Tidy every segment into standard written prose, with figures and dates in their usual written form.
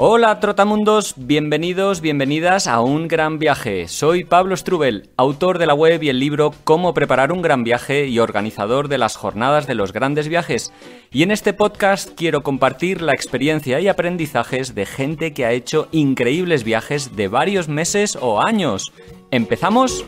Hola trotamundos, bienvenidos, bienvenidas a Un Gran Viaje. Soy Pablo Strubel, autor de la web y el libro Cómo preparar un gran viaje y organizador de las jornadas de los grandes viajes. Y en este podcast quiero compartir la experiencia y aprendizajes de gente que ha hecho increíbles viajes de varios meses o años. ¿Empezamos?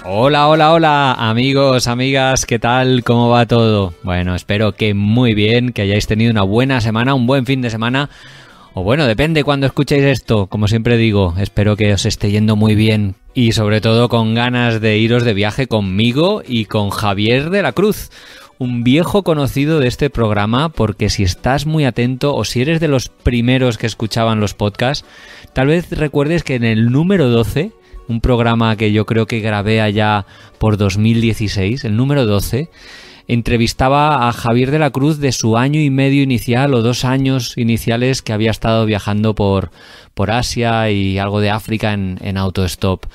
Hola, amigos, amigas, ¿qué tal? ¿Cómo va todo? Bueno, espero que muy bien, que hayáis tenido una buena semana, un buen fin de semana, o bueno, depende cuando escuchéis esto, como siempre digo, espero que os esté yendo muy bien y sobre todo con ganas de iros de viaje conmigo y con Javier de la Cruz, un viejo conocido de este programa, porque si estás muy atento o si eres de los primeros que escuchaban los podcasts, tal vez recuerdes que en el número 12... un programa que yo creo que grabé allá por 2016, el número 12, entrevistaba a Javier de la Cruz de su año y medio inicial o 2 años iniciales que había estado viajando por Asia y algo de África en autostop.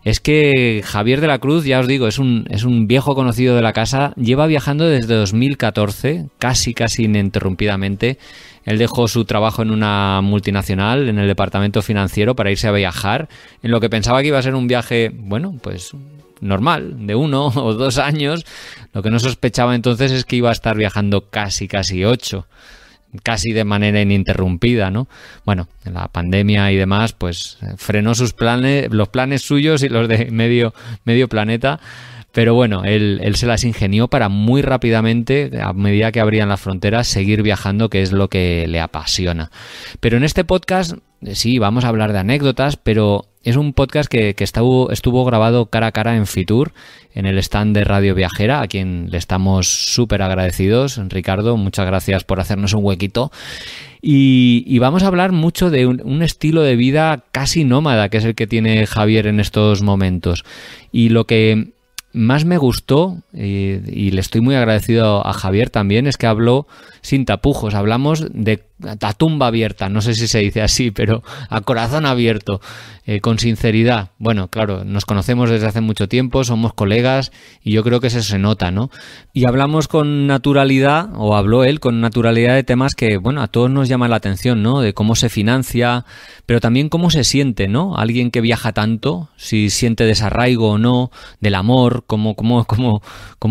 Es que Javier de la Cruz, ya os digo, es un viejo conocido de la casa, lleva viajando desde 2014, casi ininterrumpidamente. Él dejó su trabajo en una multinacional, en el departamento financiero, para irse a viajar, en lo que pensaba que iba a ser un viaje, bueno, pues normal, de 1 o 2 años. Lo que no sospechaba entonces es que iba a estar viajando casi 8, casi de manera ininterrumpida, ¿no? Bueno, la pandemia y demás, pues frenó sus planes, los planes suyos y los de medio planeta. Pero bueno, él se las ingenió para muy rápidamente, a medida que abrían las fronteras, seguir viajando, que es lo que le apasiona. Pero en este podcast, sí, vamos a hablar de anécdotas, pero es un podcast que estuvo grabado cara a cara en Fitur, en el stand de Radio Viajera, a quien le estamos súper agradecidos. Ricardo, muchas gracias por hacernos un huequito. Y vamos a hablar mucho de un estilo de vida casi nómada, que es el que tiene Javier en estos momentos. Y lo que más me gustó, y le estoy muy agradecido a Javier también, es que habló sin tapujos. Hablamos a tumba abierta, no sé si se dice así, pero a corazón abierto, con sinceridad. Bueno, claro, nos conocemos desde hace mucho tiempo, somos colegas y yo creo que eso se nota, ¿no? Y hablamos con naturalidad, o habló él con naturalidad, de temas que, bueno, a todos nos llaman la atención, ¿no? De cómo se financia, pero también cómo se siente, ¿no? Alguien que viaja tanto, si siente desarraigo o no, del amor, cómo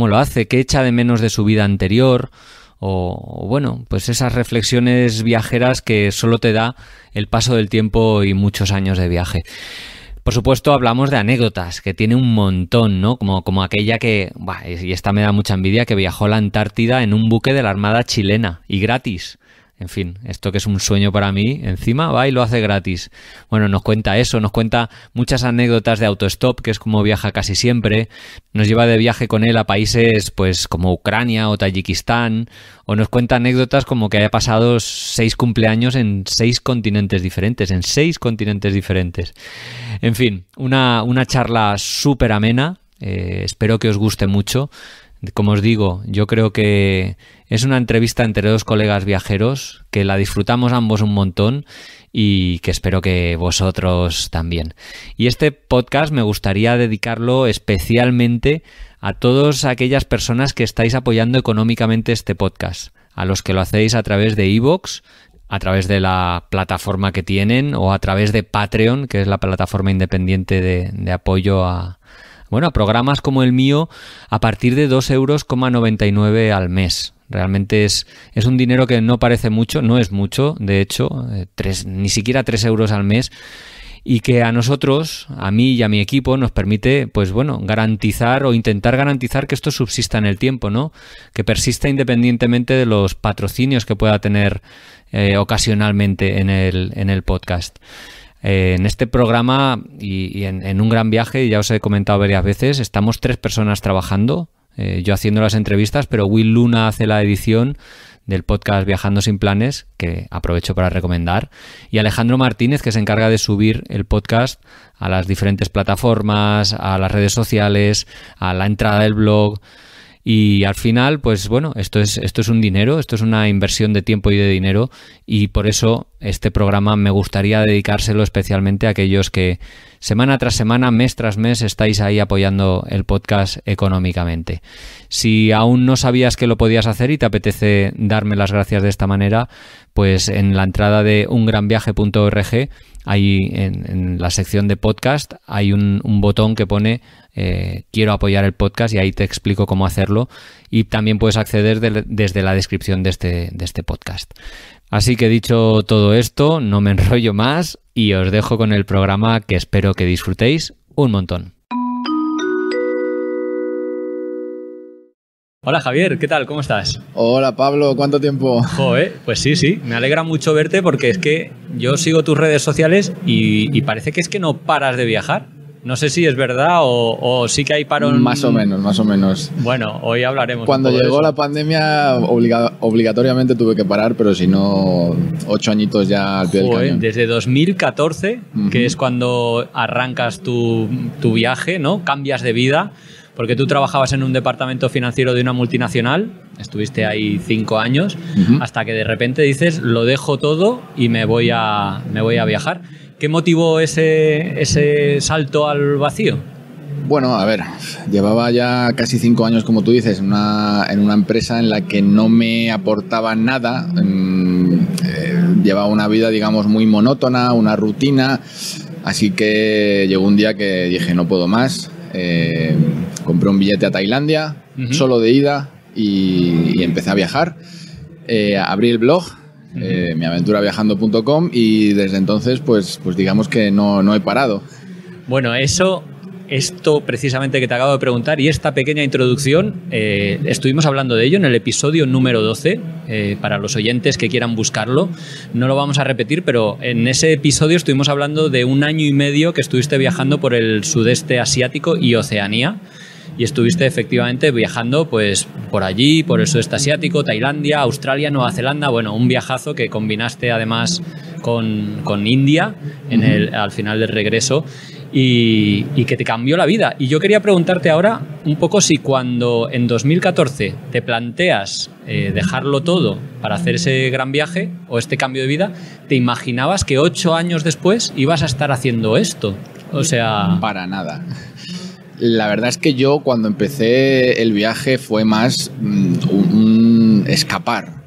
lo hace, qué echa de menos de su vida anterior. O bueno, pues esas reflexiones viajeras que solo te da el paso del tiempo y muchos años de viaje. Por supuesto, hablamos de anécdotas, que tiene un montón, ¿no? Como aquella que, y esta me da mucha envidia, que viajó a la Antártida en un buque de la Armada chilena y gratis. En fin, esto que es un sueño para mí, encima va y lo hace gratis. Bueno, nos cuenta eso, nos cuenta muchas anécdotas de autostop, que es como viaja casi siempre. Nos lleva de viaje con él a países pues como Ucrania o Tayikistán, o nos cuenta anécdotas como que haya pasado 6 cumpleaños en 6 continentes diferentes, En fin, una charla súper amena, espero que os guste mucho. Como os digo, yo creo que es una entrevista entre 2 colegas viajeros, que la disfrutamos ambos un montón y que espero que vosotros también. Y este podcast me gustaría dedicarlo especialmente a todas aquellas personas que estáis apoyando económicamente este podcast, a los que lo hacéis a través de iVoox, a través de la plataforma que tienen, o a través de Patreon, que es la plataforma independiente de apoyo a programas como el mío, a partir de 2,99 € al mes. Realmente es un dinero que no parece mucho, no es mucho, de hecho, ni siquiera 3 € al mes, y que a nosotros, a mí y a mi equipo, nos permite, pues bueno, garantizar o intentar garantizar que esto subsista en el tiempo, ¿no? Que persista independientemente de los patrocinios que pueda tener ocasionalmente en el podcast. En este programa y en Un Gran Viaje, ya os he comentado varias veces, estamos 3 personas trabajando, yo haciendo las entrevistas, pero Will Luna hace la edición del podcast Viajando sin Planes, que aprovecho para recomendar, y Alejandro Martínez, que se encarga de subir el podcast a las diferentes plataformas, a las redes sociales, a la entrada del blog. Y al final, pues bueno, esto es un dinero, esto es una inversión de tiempo y de dinero, y por eso este programa me gustaría dedicárselo especialmente a aquellos que semana tras semana, mes tras mes, estáis ahí apoyando el podcast económicamente. Si aún no sabías que lo podías hacer y te apetece darme las gracias de esta manera, pues en la entrada de ungranviaje.org, ahí en la sección de podcast, hay un botón que pone quiero apoyar el podcast, y ahí te explico cómo hacerlo, y también puedes acceder desde la descripción de este podcast. Así que dicho todo esto, no me enrollo más y os dejo con el programa, que espero que disfrutéis un montón. Hola Javier, ¿qué tal? ¿Cómo estás? Hola Pablo, ¿cuánto tiempo? Joder, pues sí, me alegra mucho verte, porque es que yo sigo tus redes sociales y parece que es que no paras de viajar. No sé si es verdad o sí que hay parón. Más o menos. Bueno, hoy hablaremos. Cuando un poco llegó de eso. la pandemia, obligatoriamente tuve que parar, pero si no, 8 añitos ya al pie del cañón. Desde 2014, que es cuando arrancas tu viaje, ¿no? Cambias de vida, porque tú trabajabas en un departamento financiero de una multinacional, estuviste ahí 5 años, hasta que de repente dices, lo dejo todo y me voy a viajar. ¿Qué motivó ese salto al vacío? Bueno, a ver, llevaba ya casi 5 años, como tú dices, en una empresa en la que no me aportaba nada. Llevaba una vida, digamos, muy monótona, una rutina, así que llegó un día que dije, no puedo más. Compré un billete a Tailandia, solo de ida, y empecé a viajar. Abrí el blog, miaventuraviajando.com, y desde entonces pues digamos que no he parado. Bueno, esto precisamente que te acabo de preguntar, y esta pequeña introducción, estuvimos hablando de ello en el episodio número 12, para los oyentes que quieran buscarlo. No lo vamos a repetir, pero en ese episodio estuvimos hablando de 1 año y medio que estuviste viajando por el sudeste asiático y Oceanía. Y estuviste efectivamente viajando pues por allí, por el sudeste asiático, Tailandia, Australia, Nueva Zelanda. Bueno, un viajazo que combinaste además con India al final del regreso, y que te cambió la vida. Y yo quería preguntarte ahora un poco si cuando en 2014 te planteas dejarlo todo para hacer ese gran viaje o este cambio de vida, ¿te imaginabas que 8 años después ibas a estar haciendo esto? O sea... Para nada. La verdad es que yo cuando empecé el viaje fue más un escapar,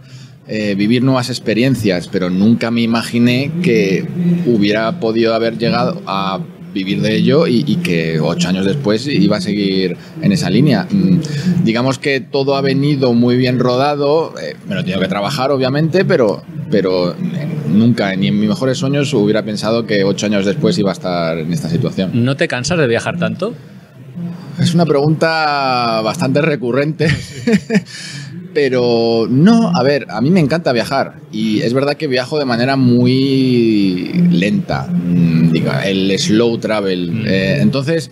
vivir nuevas experiencias, pero nunca me imaginé que hubiera podido haber llegado a vivir de ello y que 8 años después iba a seguir en esa línea. Digamos que todo ha venido muy bien rodado, me lo he tenido que trabajar obviamente, pero nunca, ni en mis mejores sueños hubiera pensado que 8 años después iba a estar en esta situación. ¿No te cansas de viajar tanto? Es una pregunta bastante recurrente, pero no, a ver, a mí me encanta viajar y es verdad que viajo de manera muy lenta, el slow travel. Entonces,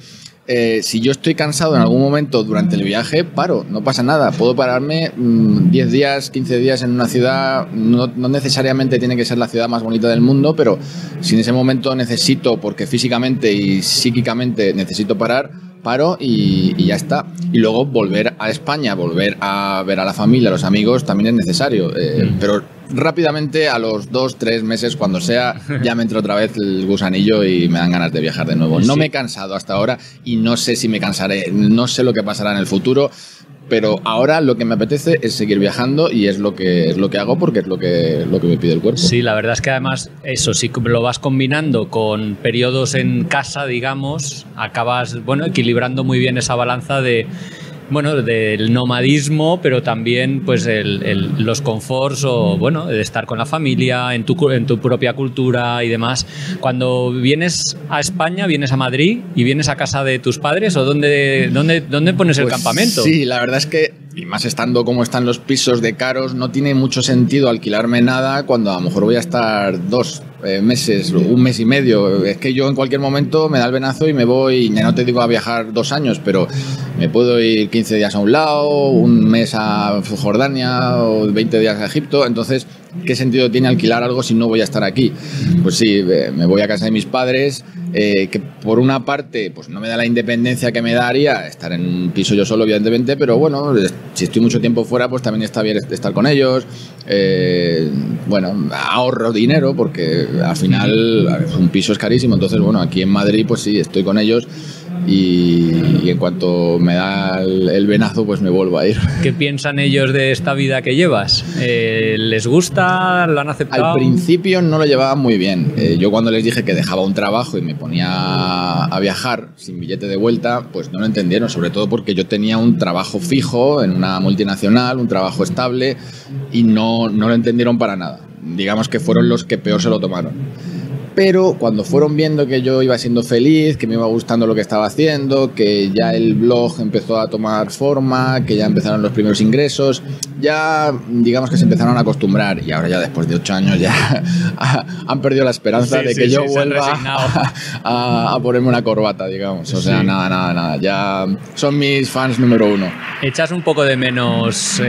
si yo estoy cansado en algún momento durante el viaje, paro, no pasa nada. Puedo pararme 10 días, 15 días en una ciudad, no necesariamente tiene que ser la ciudad más bonita del mundo, pero si en ese momento necesito, porque físicamente y psíquicamente necesito parar, paro y ya está. Y luego volver a España, volver a ver a la familia, a los amigos, también es necesario. Pero rápidamente, a los 2-3 meses, cuando sea, ya me entra otra vez el gusanillo y me dan ganas de viajar de nuevo. No me he cansado hasta ahora y no sé si me cansaré, no sé lo que pasará en el futuro. Pero ahora lo que me apetece es seguir viajando y es lo que hago porque es lo que me pide el cuerpo. Sí, la verdad es que además eso, si lo vas combinando con periodos en casa, digamos, acabas equilibrando muy bien esa balanza del nomadismo, pero también pues los conforts de estar con la familia, en tu propia cultura y demás. Cuando vienes a España, vienes a Madrid y vienes a casa de tus padres, ¿o dónde pones el campamento? Sí, la verdad es que, y más estando como están los pisos de caros, no tiene mucho sentido alquilarme nada cuando a lo mejor voy a estar 2 meses, 1 mes y medio. Es que yo en cualquier momento me da el venazo y me voy, ya no te digo a viajar 2 años, pero me puedo ir 15 días a un lado, 1 mes a Jordania o 20 días a Egipto. Entonces ¿qué sentido tiene alquilar algo si no voy a estar aquí? Pues sí, me voy a casa de mis padres, que por una parte pues no me da la independencia que me daría estar en un piso yo solo, evidentemente, pero bueno, si estoy mucho tiempo fuera, pues también está bien estar con ellos. Bueno, ahorro dinero porque al final un piso es carísimo, entonces bueno, aquí en Madrid pues sí, estoy con ellos. Y en cuanto me da el venazo, pues me vuelvo a ir. ¿Qué piensan ellos de esta vida que llevas? ¿Les gusta? ¿Lo han aceptado? Al principio no lo llevaban muy bien. Yo cuando les dije que dejaba un trabajo y me ponía a viajar sin billete de vuelta, pues no lo entendieron, sobre todo porque yo tenía un trabajo fijo en una multinacional, un trabajo estable, y no lo entendieron para nada. Digamos que fueron los que peor se lo tomaron. Pero cuando fueron viendo que yo iba siendo feliz, que me iba gustando lo que estaba haciendo, que ya el blog empezó a tomar forma, que ya empezaron los primeros ingresos, ya digamos que se empezaron a acostumbrar, y ahora ya después de 8 años ya han perdido la esperanza de que yo vuelva a ponerme una corbata, digamos. O sea, nada, ya son mis fans número 1. ¿Echas un poco de menos,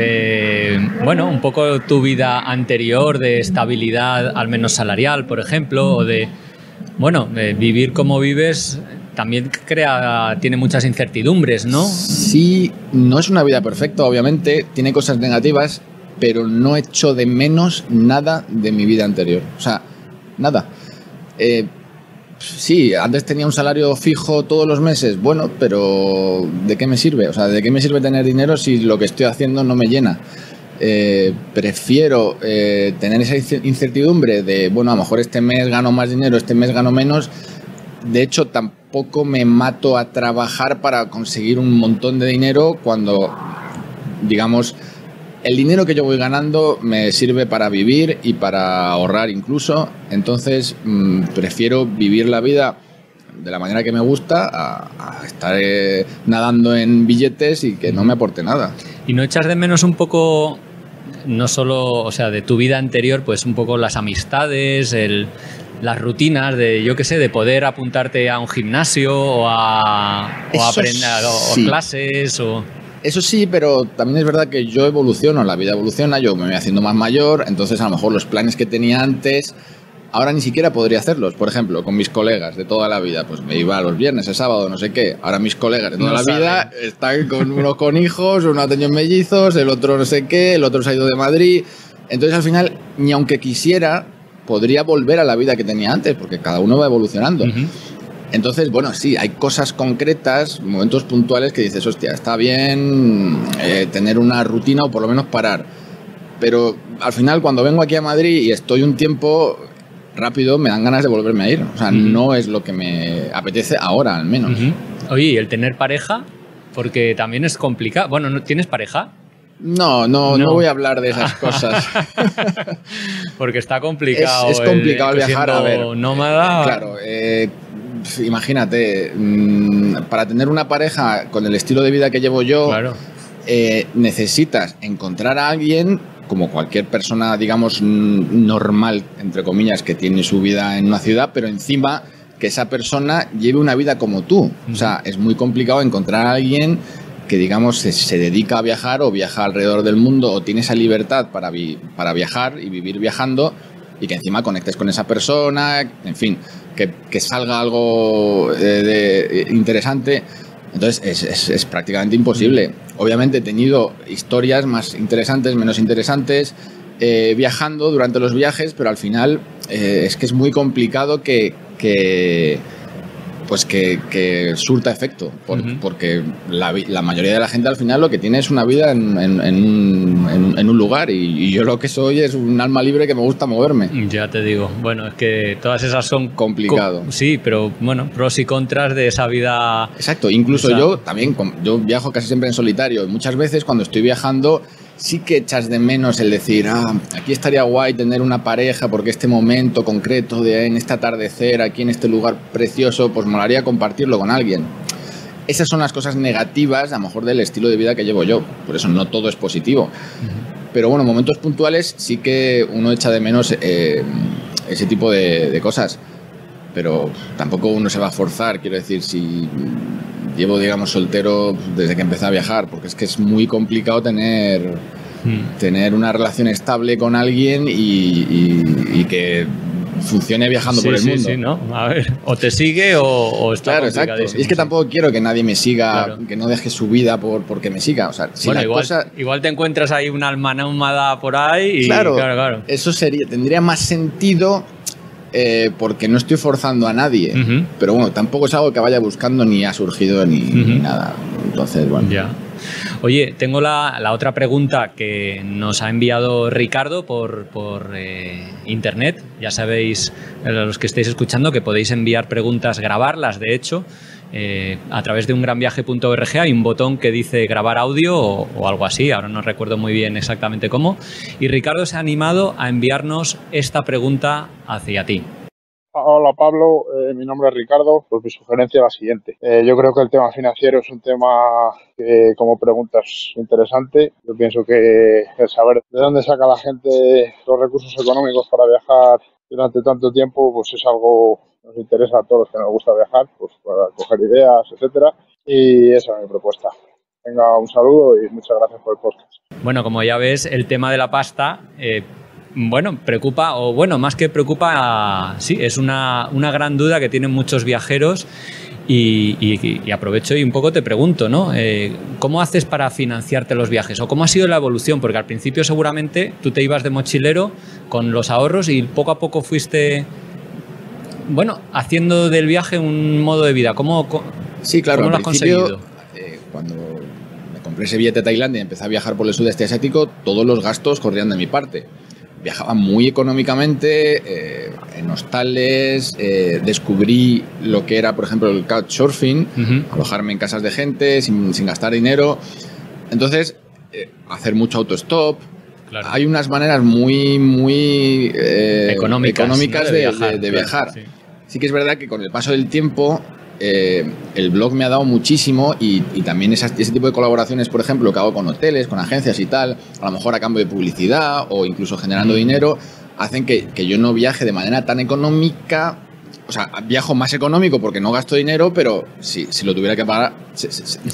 bueno, un poco tu vida anterior de estabilidad, al menos salarial, por ejemplo, o de bueno, vivir como vives también tiene muchas incertidumbres, ¿no? Sí, no es una vida perfecta, obviamente, tiene cosas negativas, pero no echo de menos nada de mi vida anterior. O sea, nada. Sí, antes tenía un salario fijo todos los meses, bueno, pero ¿de qué me sirve? O sea, ¿de qué me sirve tener dinero si lo que estoy haciendo no me llena? Prefiero tener esa incertidumbre de, bueno, a lo mejor este mes gano más dinero, este mes gano menos. De hecho, tampoco me mato a trabajar para conseguir un montón de dinero cuando, digamos, el dinero que yo voy ganando me sirve para vivir y para ahorrar incluso. Entonces, prefiero vivir la vida de la manera que me gusta a estar nadando en billetes y que no me aporte nada. ¿Y no echas de menos un poco, no solo, o sea, de tu vida anterior, pues un poco las amistades, las rutinas de, yo qué sé, de poder apuntarte a un gimnasio o a aprender o clases o... Eso sí, pero también es verdad que yo evoluciono, la vida evoluciona, yo me voy haciendo más mayor, entonces a lo mejor los planes que tenía antes ahora ni siquiera podría hacerlos. Por ejemplo, con mis colegas de toda la vida, pues me iba los viernes, el sábado, no sé qué. Ahora mis colegas de toda la vida están con unos con hijos, uno ha tenido mellizos, el otro no sé qué, el otro se ha ido de Madrid. Entonces al final, ni aunque quisiera, podría volver a la vida que tenía antes, porque cada uno va evolucionando. Uh-huh. Entonces, bueno, sí, hay cosas concretas, momentos puntuales que dices, hostia, está bien tener una rutina o por lo menos parar. Pero al final, cuando vengo aquí a Madrid y estoy un tiempo rápido, me dan ganas de volverme a ir. O sea, no es lo que me apetece ahora, al menos. Oye, ¿y el tener pareja? Porque también es complicado. Bueno, ¿no tienes pareja? No voy a hablar de esas cosas. Porque está complicado. Es complicado el viajar, a ver. Nómada. Claro, imagínate, para tener una pareja con el estilo de vida que llevo yo, claro, necesitas encontrar a alguien, como cualquier persona, digamos, normal, entre comillas, que tiene su vida en una ciudad, pero encima que esa persona lleve una vida como tú. O sea, es muy complicado encontrar a alguien que, digamos, se dedica a viajar o viaja alrededor del mundo o tiene esa libertad para viajar y vivir viajando y que encima conectes con esa persona, en fin, que salga algo interesante. Entonces es prácticamente imposible. Obviamente he tenido historias más interesantes, menos interesantes, viajando durante los viajes, pero al final es que es muy complicado que surta efecto, porque la mayoría de la gente al final lo que tiene es una vida en un lugar y yo lo que soy es un alma libre que me gusta moverme. Ya te digo, bueno, es que todas esas son... Complicado. Sí, pero bueno, pros y contras de esa vida... Exacto, incluso yo viajo casi siempre en solitario y muchas veces cuando estoy viajando sí que echas de menos el decir, aquí estaría guay tener una pareja porque este momento concreto en este atardecer, aquí en este lugar precioso, pues molaría compartirlo con alguien. Esas son las cosas negativas, a lo mejor, del estilo de vida que llevo yo. Por eso no todo es positivo. Pero bueno, momentos puntuales sí que uno echa de menos ese tipo de cosas. Pero tampoco uno se va a forzar, quiero decir, si... Llevo, digamos, soltero desde que empecé a viajar, porque es que es muy complicado tener tener una relación estable con alguien y que funcione viajando por el mundo. Sí, ¿no? A ver, o te sigue o está claro, exacto. Y es que tampoco quiero que nadie me siga, que no deje su vida porque me siga. O sea, si bueno, igual te encuentras ahí una alma nómada por ahí y claro. Eso tendría más sentido porque no estoy forzando a nadie. Pero bueno, tampoco es algo que vaya buscando ni ha surgido ni nada. Entonces, bueno. Ya. Oye, tengo la otra pregunta que nos ha enviado Ricardo por internet. Ya sabéis, los que estáis escuchando, que podéis enviar preguntas, grabarlas, de hecho, a través de ungranviaje.org. Hay un botón que dice grabar audio o algo así, ahora no recuerdo muy bien exactamente cómo. Y Ricardo se ha animado a enviarnos esta pregunta hacia ti. Hola Pablo, mi nombre es Ricardo. Pues mi sugerencia es la siguiente. Yo creo que el tema financiero es un tema que como pregunta es interesante. Yo pienso que el saber de dónde saca la gente los recursos económicos para viajar durante tanto tiempo, pues es algo que nos interesa a todos los que nos gusta viajar, pues para coger ideas, etcétera. Y esa es mi propuesta. Venga, un saludo y muchas gracias por el podcast. Bueno, como ya ves, el tema de la pasta... bueno, preocupa, o bueno, más que preocupa, sí, es una gran duda que tienen muchos viajeros y aprovecho y un poco te pregunto, ¿no? ¿Cómo haces para financiarte los viajes? ¿O cómo ha sido la evolución? Porque al principio seguramente tú te ibas de mochilero con los ahorros y poco a poco fuiste, bueno, haciendo del viaje un modo de vida. Sí, claro, ¿cómo lo has conseguido? Cuando me compré ese billete a Tailandia y empecé a viajar por el sudeste asiático, todos los gastos corrían de mi parte. Viajaba muy económicamente, en hostales, descubrí lo que era, por ejemplo, el couchsurfing, alojarme en casas de gente sin gastar dinero. Entonces, hacer mucho autostop. Claro. Hay unas maneras muy económicas ¿no? de viajar. Claro, sí que es verdad que con el paso del tiempo el blog me ha dado muchísimo y también ese tipo de colaboraciones, por ejemplo, que hago con hoteles, con agencias y tal, a lo mejor a cambio de publicidad o incluso generando dinero, hacen que yo no viaje de manera tan económica. O sea, viajo más económico porque no gasto dinero, pero si lo tuviera que pagar,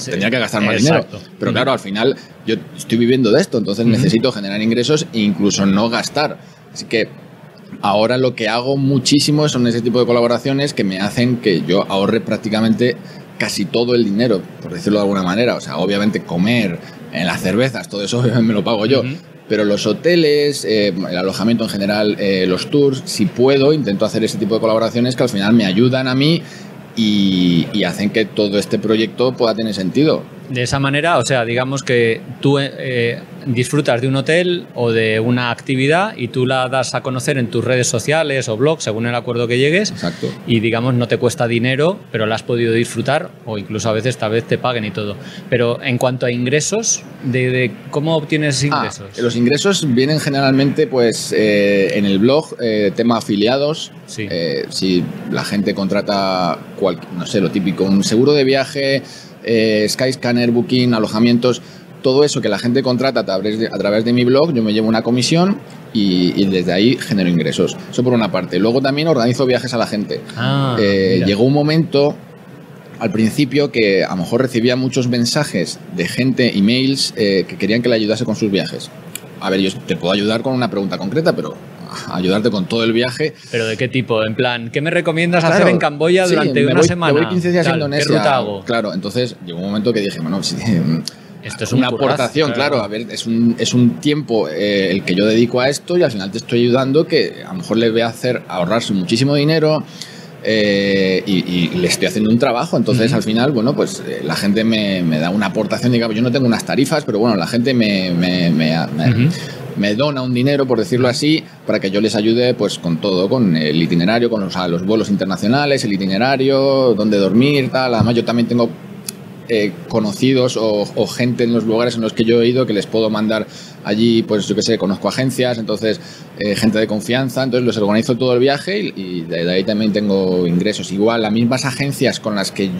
tendría que gastar más dinero. Pero claro, al final yo estoy viviendo de esto, entonces necesito generar ingresos e incluso no gastar. Así que ahora lo que hago muchísimo son ese tipo de colaboraciones que me hacen que yo ahorre prácticamente casi todo el dinero, por decirlo de alguna manera. O sea, obviamente comer, en las cervezas, todo eso me lo pago yo. Pero los hoteles, el alojamiento en general, los tours, si puedo, intento hacer ese tipo de colaboraciones que al final me ayudan a mí y hacen que todo este proyecto pueda tener sentido. De esa manera, o sea, digamos que tú disfrutas de un hotel o de una actividad y tú la das a conocer en tus redes sociales o blogs, según el acuerdo que llegues. Exacto. Y digamos, no te cuesta dinero, pero la has podido disfrutar o incluso a veces tal vez te paguen y todo. Pero en cuanto a ingresos, ¿de cómo obtienes ingresos? Los ingresos vienen generalmente pues en el blog, tema afiliados. Sí. Si la gente contrata, no sé, lo típico, un seguro de viaje, Skyscanner, Booking, alojamientos, todo eso que la gente contrata a través de mi blog, yo me llevo una comisión y desde ahí genero ingresos. Eso por una parte. Luego también organizo viajes a la gente. Llegó un momento al principio que a lo mejor recibía muchos mensajes de gente, emails, que querían que le ayudase con sus viajes. A ver, yo te puedo ayudar con una pregunta concreta, pero ayudarte con todo el viaje. ¿Pero de qué tipo? En plan, ¿qué me recomiendas hacer en Camboya durante una semana? Me voy 15 días a Indonesia. ¿Qué ruta hago? Claro, entonces llegó un momento que dije, bueno, esto es una aportación, claro. A ver, es un tiempo el que yo dedico a esto y al final te estoy ayudando que a lo mejor le voy a hacer ahorrarse muchísimo dinero y le estoy haciendo un trabajo. Entonces al final, bueno, pues la gente me da una aportación, digamos, yo no tengo unas tarifas, pero bueno, la gente me dona un dinero, por decirlo así, para que yo les ayude pues con todo, con el itinerario, con los vuelos internacionales, el itinerario, dónde dormir, tal. Además yo también tengo conocidos o gente en los lugares en los que yo he ido que les puedo mandar allí, pues yo qué sé, conozco agencias, entonces gente de confianza, entonces los organizo todo el viaje y de ahí también tengo ingresos. Igual las mismas agencias con las que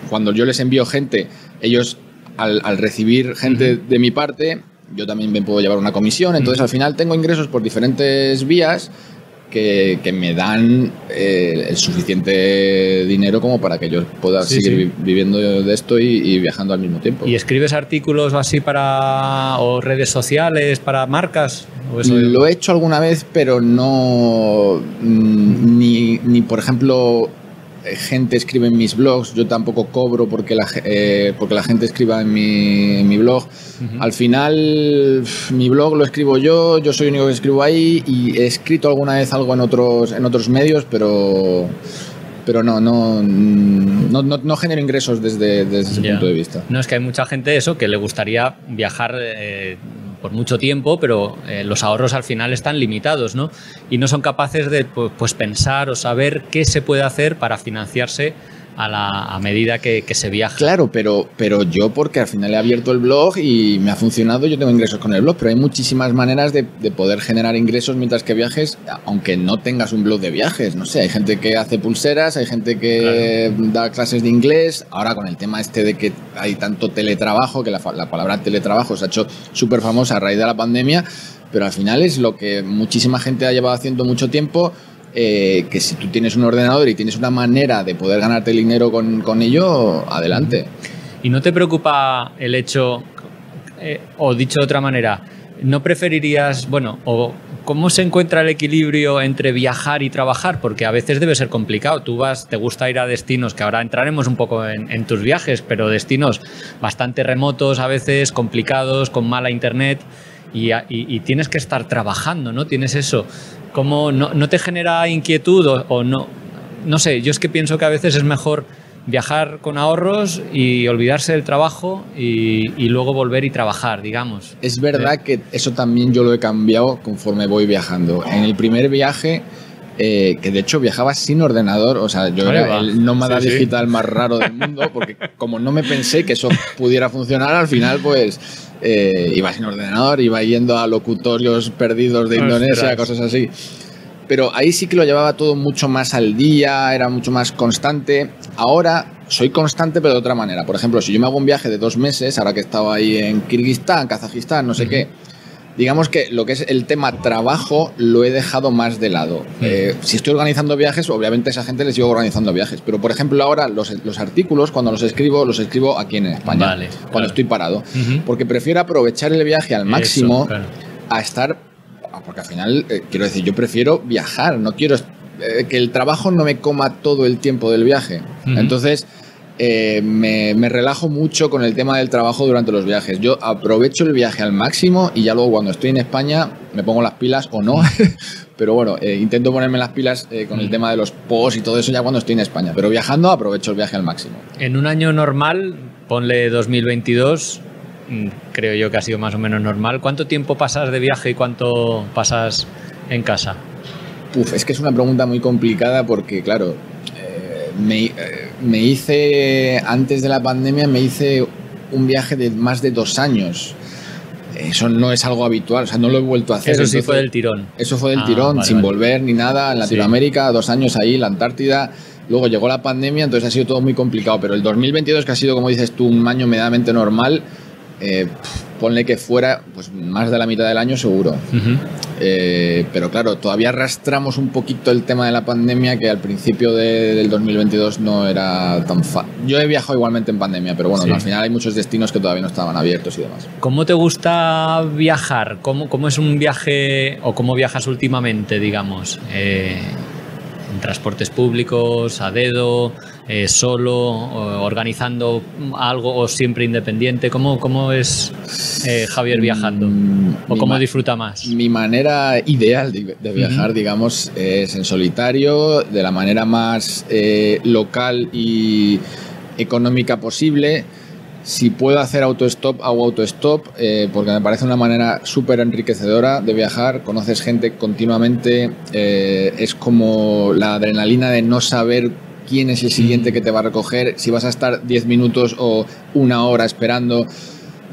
cuando yo les envío gente, ellos al recibir gente de mi parte, yo también me puedo llevar una comisión, entonces al final tengo ingresos por diferentes vías que me dan el suficiente dinero como para que yo pueda seguir viviendo de esto y viajando al mismo tiempo. ¿Y escribes artículos así o redes sociales para marcas? ¿O eso? Lo he hecho alguna vez, pero no ni por ejemplo gente escribe en mis blogs. Yo tampoco cobro porque la gente escriba en mi blog. Al final mi blog lo escribo yo soy el único que escribo ahí, y he escrito alguna vez algo en otros medios, pero no genero ingresos desde ese punto de vista. No, es que hay mucha gente que le gustaría viajar por mucho tiempo, pero los ahorros al final están limitados, ¿no? Y no son capaces de pues pensar o saber qué se puede hacer para financiarse a medida que se viaja. Claro, pero yo, porque al final he abierto el blog y me ha funcionado, yo tengo ingresos con el blog, pero hay muchísimas maneras de poder generar ingresos mientras que viajes, aunque no tengas un blog de viajes. No sé, hay gente que hace pulseras, hay gente que da clases de inglés. Ahora con el tema de que hay tanto teletrabajo, que la palabra teletrabajo se ha hecho súper famosa a raíz de la pandemia, pero al final es lo que muchísima gente ha llevado haciendo mucho tiempo. Que si tú tienes un ordenador y tienes una manera de poder ganarte el dinero con ello, adelante. ¿Y no te preocupa el hecho, o dicho de otra manera, no preferirías, o cómo se encuentra el equilibrio entre viajar y trabajar? Porque a veces debe ser complicado. Tú te gusta ir a destinos, que ahora entraremos un poco en tus viajes, pero destinos bastante remotos, a veces complicados, con mala internet, y tienes que estar trabajando, ¿no? Tienes eso. ¿Cómo no te genera inquietud o no? No sé, yo es que pienso que a veces es mejor viajar con ahorros y olvidarse del trabajo y luego volver y trabajar, digamos. Es verdad que eso también yo lo he cambiado conforme voy viajando. En el primer viaje, que de hecho viajaba sin ordenador, o sea, yo era el nómada digital más raro del mundo, porque como no me pensé que eso pudiera funcionar, al final pues iba sin ordenador, iba yendo a locutorios perdidos de Indonesia, cosas así. Pero ahí sí que lo llevaba todo mucho más al día, era mucho más constante. Ahora soy constante, pero de otra manera. Por ejemplo, si yo me hago un viaje de 2 meses, ahora que estaba ahí en Kirguistán, Kazajistán, no sé qué, digamos que lo que es el tema trabajo lo he dejado más de lado. Si estoy organizando viajes, obviamente a esa gente les sigo organizando viajes. Pero, por ejemplo, ahora los artículos, cuando los escribo aquí en España, cuando estoy parado. Porque prefiero aprovechar el viaje al máximo a estar... Porque al final, quiero decir, yo prefiero viajar, no quiero que el trabajo no me coma todo el tiempo del viaje. Entonces... me relajo mucho con el tema del trabajo durante los viajes. Yo aprovecho el viaje al máximo y ya luego cuando estoy en España me pongo las pilas o no. Pero bueno, intento ponerme las pilas con el tema de los posts y todo eso ya cuando estoy en España. Pero viajando aprovecho el viaje al máximo. En un año normal, ponle 2022, creo yo que ha sido más o menos normal. ¿Cuánto tiempo pasas de viaje y cuánto pasas en casa? Es que es una pregunta muy complicada porque, claro, me hice, antes de la pandemia, me hice un viaje de más de 2 años. Eso no es algo habitual, o sea, no lo he vuelto a hacer. Eso sí fue del tirón. Eso fue del tirón, sin volver ni nada. En Latinoamérica, 2 años ahí, la Antártida. Luego llegó la pandemia, entonces ha sido todo muy complicado. Pero el 2022, que ha sido, como dices tú, un año medianamente normal, ponle que fuera pues más de la mitad del año seguro. Pero claro, todavía arrastramos un poquito el tema de la pandemia, que al principio del 2022 no era tan fácil. Yo he viajado igualmente en pandemia, pero bueno, al final hay muchos destinos que todavía no estaban abiertos y demás. ¿Cómo te gusta viajar? ¿Cómo es un viaje o cómo viajas últimamente, digamos? ¿En transportes públicos, a dedo, solo, organizando algo o siempre independiente? ¿Cómo es Javier viajando? ¿O cómo disfruta más? Mi manera ideal de viajar, digamos, es en solitario, de la manera más local y económica posible. Si puedo hacer autostop, hago autostop, porque me parece una manera súper enriquecedora de viajar. Conoces gente continuamente, es como la adrenalina de no saber quién es el siguiente que te va a recoger, si vas a estar 10 minutos o 1 hora esperando.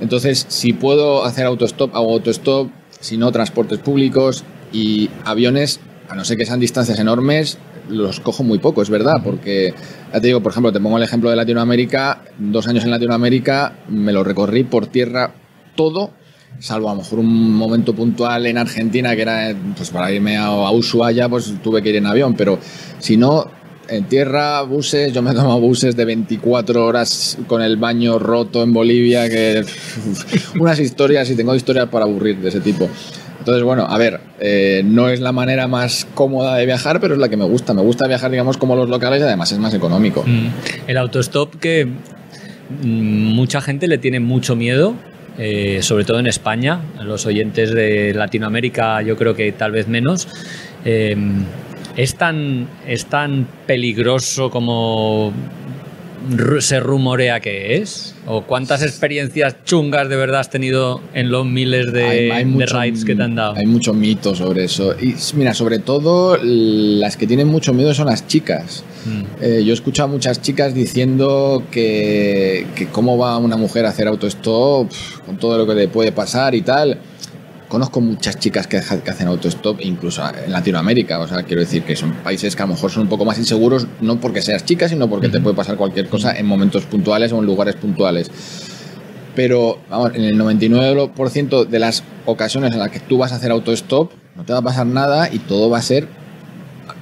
Entonces, si puedo hacer autostop, hago autostop. Si no, transportes públicos y aviones, a no ser que sean distancias enormes, los cojo muy poco, es verdad, porque ya te digo, por ejemplo, te pongo el ejemplo de Latinoamérica. 2 años en Latinoamérica me lo recorrí por tierra todo salvo a lo mejor un momento puntual en Argentina que era pues para irme a Ushuaia, pues tuve que ir en avión, pero si no, en tierra, buses, yo me tomo buses de 24 horas con el baño roto en Bolivia, que unas historias, y tengo historias para aburrir de ese tipo. Entonces, bueno, a ver, no es la manera más cómoda de viajar, pero es la que me gusta. Me gusta viajar, digamos, como los locales y además es más económico. El autostop, que mucha gente le tiene mucho miedo, sobre todo en España. Los oyentes de Latinoamérica yo creo que tal vez menos. ¿Es tan peligroso como se rumorea que es? ¿O cuántas experiencias chungas de verdad has tenido en los miles de rides que te han dado? Hay mucho mito sobre eso. Y mira, sobre todo las que tienen mucho miedo son las chicas. Yo he escuchado a muchas chicas diciendo que cómo va una mujer a hacer autostop con todo lo que le puede pasar y tal. Conozco muchas chicas que hacen autostop, incluso en Latinoamérica. O sea, quiero decir que son países que a lo mejor son un poco más inseguros, no porque seas chica, sino porque te puede pasar cualquier cosa en momentos puntuales o en lugares puntuales. Pero, vamos, en el 99% de las ocasiones en las que tú vas a hacer autostop, no te va a pasar nada y todo va a ser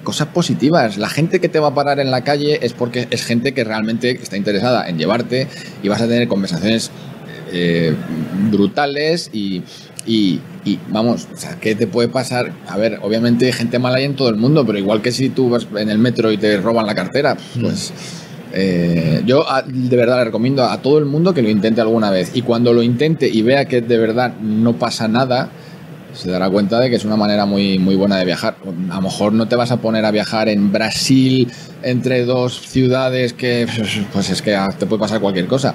cosas positivas. La gente que te va a parar en la calle es porque es gente que realmente está interesada en llevarte y vas a tener conversaciones brutales y vamos, o sea, ¿qué te puede pasar? A ver, obviamente hay gente mala hay en todo el mundo, pero igual que si tú vas en el metro y te roban la cartera, pues yo de verdad le recomiendo a todo el mundo que lo intente alguna vez, y cuando lo intente y vea que de verdad no pasa nada, se dará cuenta de que es una manera muy, muy buena de viajar. A lo mejor no te vas a poner a viajar en Brasil entre dos ciudades que pues es que te puede pasar cualquier cosa,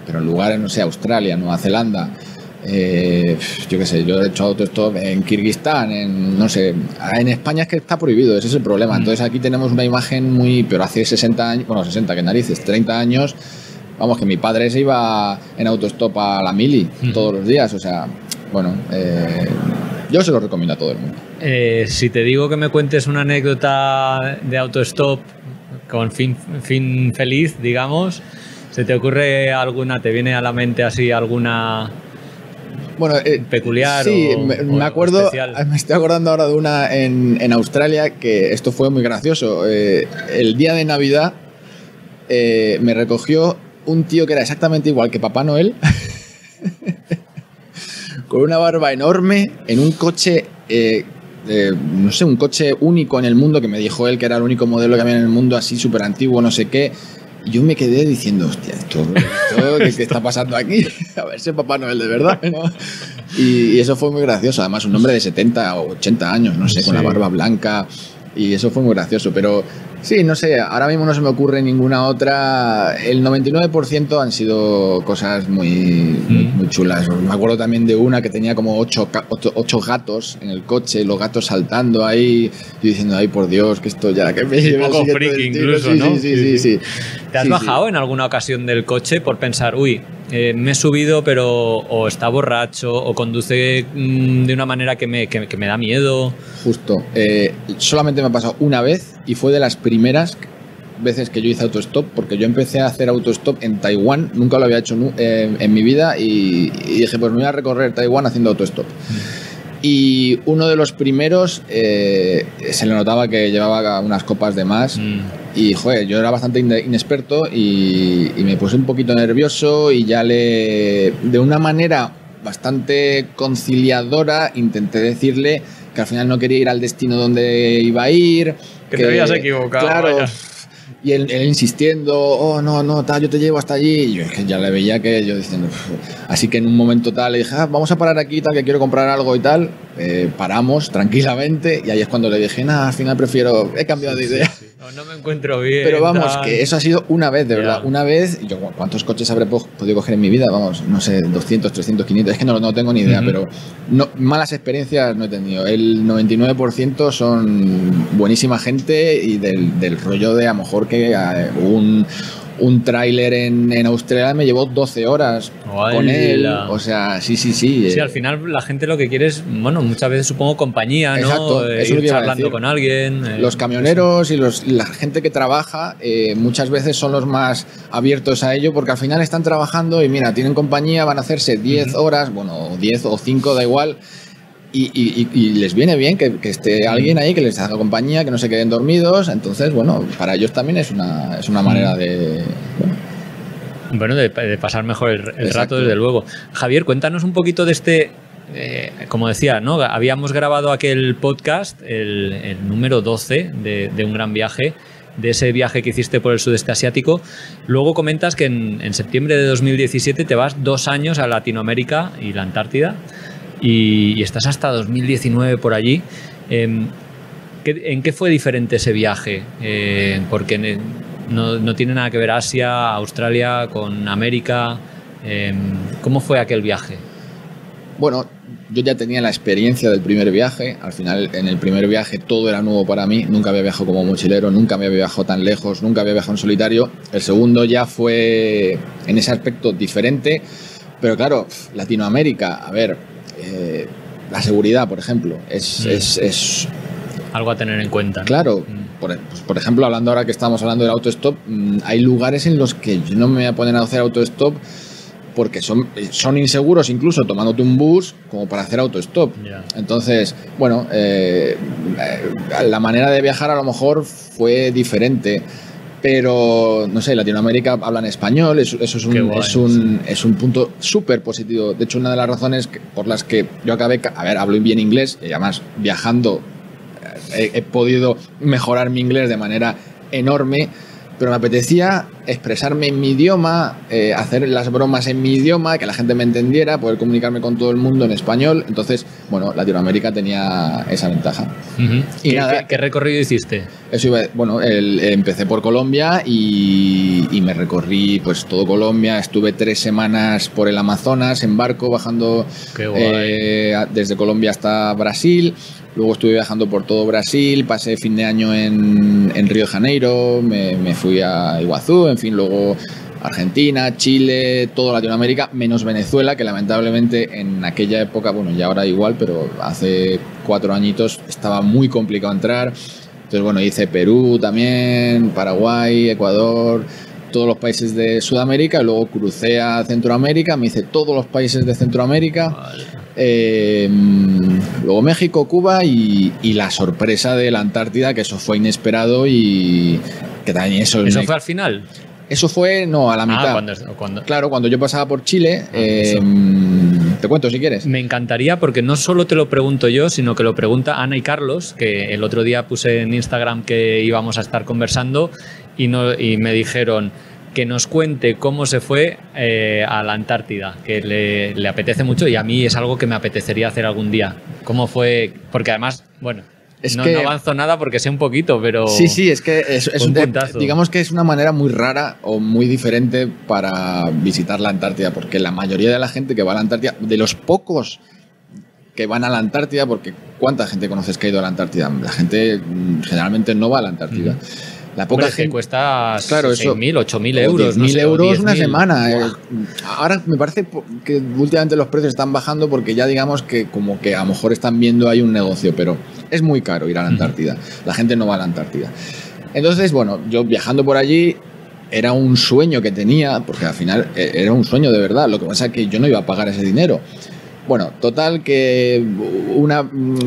pero en lugares, no sé, Australia, Nueva Zelanda, yo qué sé, yo he hecho autostop en Kirguistán, no sé, en España es que está prohibido, ese es el problema. Entonces aquí tenemos una imagen muy, pero hace 60 años, bueno, 60, que narices, 30 años, vamos, que mi padre se iba en autostop a la mili todos los días, o sea, bueno, yo se lo recomiendo a todo el mundo. Si te digo que me cuentes una anécdota de autostop con fin feliz, digamos, ¿se te ocurre alguna, te viene a la mente así alguna... Bueno, peculiar? Sí, me acuerdo, especial. me estoy acordando ahora de una en Australia, que esto fue muy gracioso. El día de Navidad me recogió un tío que era exactamente igual que Papá Noel, con una barba enorme, en un coche, no sé, un coche único en el mundo, que me dijo él que era el único modelo que había en el mundo, así súper antiguo, no sé qué. Yo me quedé diciendo, hostia, esto ¿qué está pasando aquí? A ver si es Papá Noel de verdad, ¿no? Y eso fue muy gracioso. Además, un hombre de 70 o 80 años, no sé, con la barba blanca. Y eso fue muy gracioso. Pero sí, no sé, ahora mismo no se me ocurre ninguna otra. El 99% han sido cosas muy chulas. Me acuerdo también de una que tenía como 8 gatos en el coche, los gatos saltando ahí, y diciendo, ay, por Dios, que esto ya, que me lleve un poco friki incluso, sí, ¿no? Sí. ¿Te has bajado en alguna ocasión del coche por pensar, uy, me he subido, pero o está borracho o conduce de una manera que me da miedo? Justo. Solamente me ha pasado una vez y fue de las primeras veces que yo hice autostop, porque yo empecé a hacer autostop en Taiwán, nunca lo había hecho en mi vida, y dije, pues me voy a recorrer Taiwán haciendo autostop. Y uno de los primeros se le notaba que llevaba unas copas de más. Y, joder, yo era bastante inexperto y me puse un poquito nervioso, y ya de una manera bastante conciliadora, intenté decirle que al final no quería ir al destino donde iba a ir. Que te habías equivocado. Claro. Vaya. Y él insistiendo, oh, no, tal, yo te llevo hasta allí. Y yo ya le veía que yo diciendo... Así que en un momento tal le dije, vamos a parar aquí, tal, que quiero comprar algo y tal. Paramos tranquilamente, y ahí es cuando le dije, nada, al final he cambiado de idea. Sí. No me encuentro bien. Pero vamos, tal. que eso ha sido una vez, de verdad. Una vez, yo, ¿cuántos coches habré podido coger en mi vida? Vamos, no sé, 200, 300, 500, es que no tengo ni idea, pero malas experiencias no he tenido. El 99% son buenísima gente, y del rollo de a lo mejor que un tráiler en Australia me llevó 12 horas con él. O sea, sí. Sí, al final la gente lo que quiere es, bueno, muchas veces supongo compañía, ¿no? Exacto, eso ir charlando con alguien. Los camioneros y la gente que trabaja muchas veces son los más abiertos a ello, porque al final están trabajando y mira, tienen compañía, van a hacerse 10 horas, bueno, 10 o 5, da igual. Y les viene bien que esté alguien ahí que les haga compañía, que no se queden dormidos. Entonces, bueno, para ellos también es una manera de... Bueno, de pasar mejor el rato, desde luego. Javier, cuéntanos un poquito de este... como decía, ¿no? Habíamos grabado aquel podcast, el número 12 de Un Gran Viaje, de ese viaje que hiciste por el sudeste asiático. Luego comentas que en septiembre de 2017 te vas 2 años a Latinoamérica y la Antártida. Y estás hasta 2019 por allí. ¿En qué fue diferente ese viaje? Porque no tiene nada que ver Asia, Australia con América. ¿Cómo fue aquel viaje? Bueno, yo ya tenía la experiencia del primer viaje. Al final, en el primer viaje todo era nuevo para mí. Nunca había viajado como mochilero, nunca había viajado tan lejos, nunca había viajado en solitario. El segundo ya fue en ese aspecto diferente. Pero claro, Latinoamérica, a ver... la seguridad, por ejemplo, es algo a tener en cuenta. Claro, por ejemplo, hablando ahora que estamos hablando del autostop, hay lugares en los que yo no me voy a poner a hacer autostop porque son inseguros, incluso tomándote un bus como para hacer autostop. Yeah. Entonces, bueno, la manera de viajar a lo mejor fue diferente. Pero, no sé, Latinoamérica hablan español, eso es un punto súper positivo. De hecho, una de las razones por las que yo acabé... A ver, hablo bien inglés y además viajando he podido mejorar mi inglés de manera enorme, pero me apetecía expresarme en mi idioma, hacer las bromas en mi idioma, que la gente me entendiera, poder comunicarme con todo el mundo en español. Entonces, bueno, Latinoamérica tenía esa ventaja. Uh-huh. Y ¿Qué recorrido hiciste? Empecé por Colombia y me recorrí pues todo Colombia. Estuve 3 semanas por el Amazonas en barco, bajando desde Colombia hasta Brasil. Luego estuve viajando por todo Brasil, pasé fin de año en Río de Janeiro, me fui a Iguazú, en fin, luego Argentina, Chile, toda Latinoamérica, menos Venezuela, que lamentablemente en aquella época, bueno, ya ahora igual, pero hace 4 añitos estaba muy complicado entrar. Entonces, bueno, hice Perú también, Paraguay, Ecuador, todos los países de Sudamérica, y luego crucé a Centroamérica, me hice todos los países de Centroamérica. Vale. Luego México, Cuba y la sorpresa de la Antártida, que eso fue inesperado y que también ¿Eso fue al final? Eso fue, no, a la mitad. Claro, cuando yo pasaba por Chile, te cuento si quieres. Me encantaría, porque no solo te lo pregunto yo, sino que lo pregunta Ana y Carlos, que el otro día puse en Instagram que íbamos a estar conversando y me dijeron que nos cuente cómo se fue a la Antártida, que le apetece mucho y a mí es algo que me apetecería hacer algún día. ¿Cómo fue? Porque además, bueno, no avanzo nada porque sé un poquito, pero... Sí, es que digamos que es una manera muy rara o muy diferente para visitar la Antártida, porque la mayoría de la gente que va a la Antártida, de los pocos que van a la Antártida, porque ¿cuánta gente conoces que ha ido a la Antártida? La gente generalmente no va a la Antártida. La poca gente que cuesta, claro, 6.000, 8.000 euros. 10.000 euros una 10.000. semana. Ahora me parece que últimamente los precios están bajando porque ya digamos que como que a lo mejor están viendo ahí un negocio, pero es muy caro ir a la Antártida. La gente no va a la Antártida. Entonces, bueno, yo viajando por allí era un sueño que tenía, porque al final era un sueño de verdad. Lo que pasa es que yo no iba a pagar ese dinero. Bueno, total que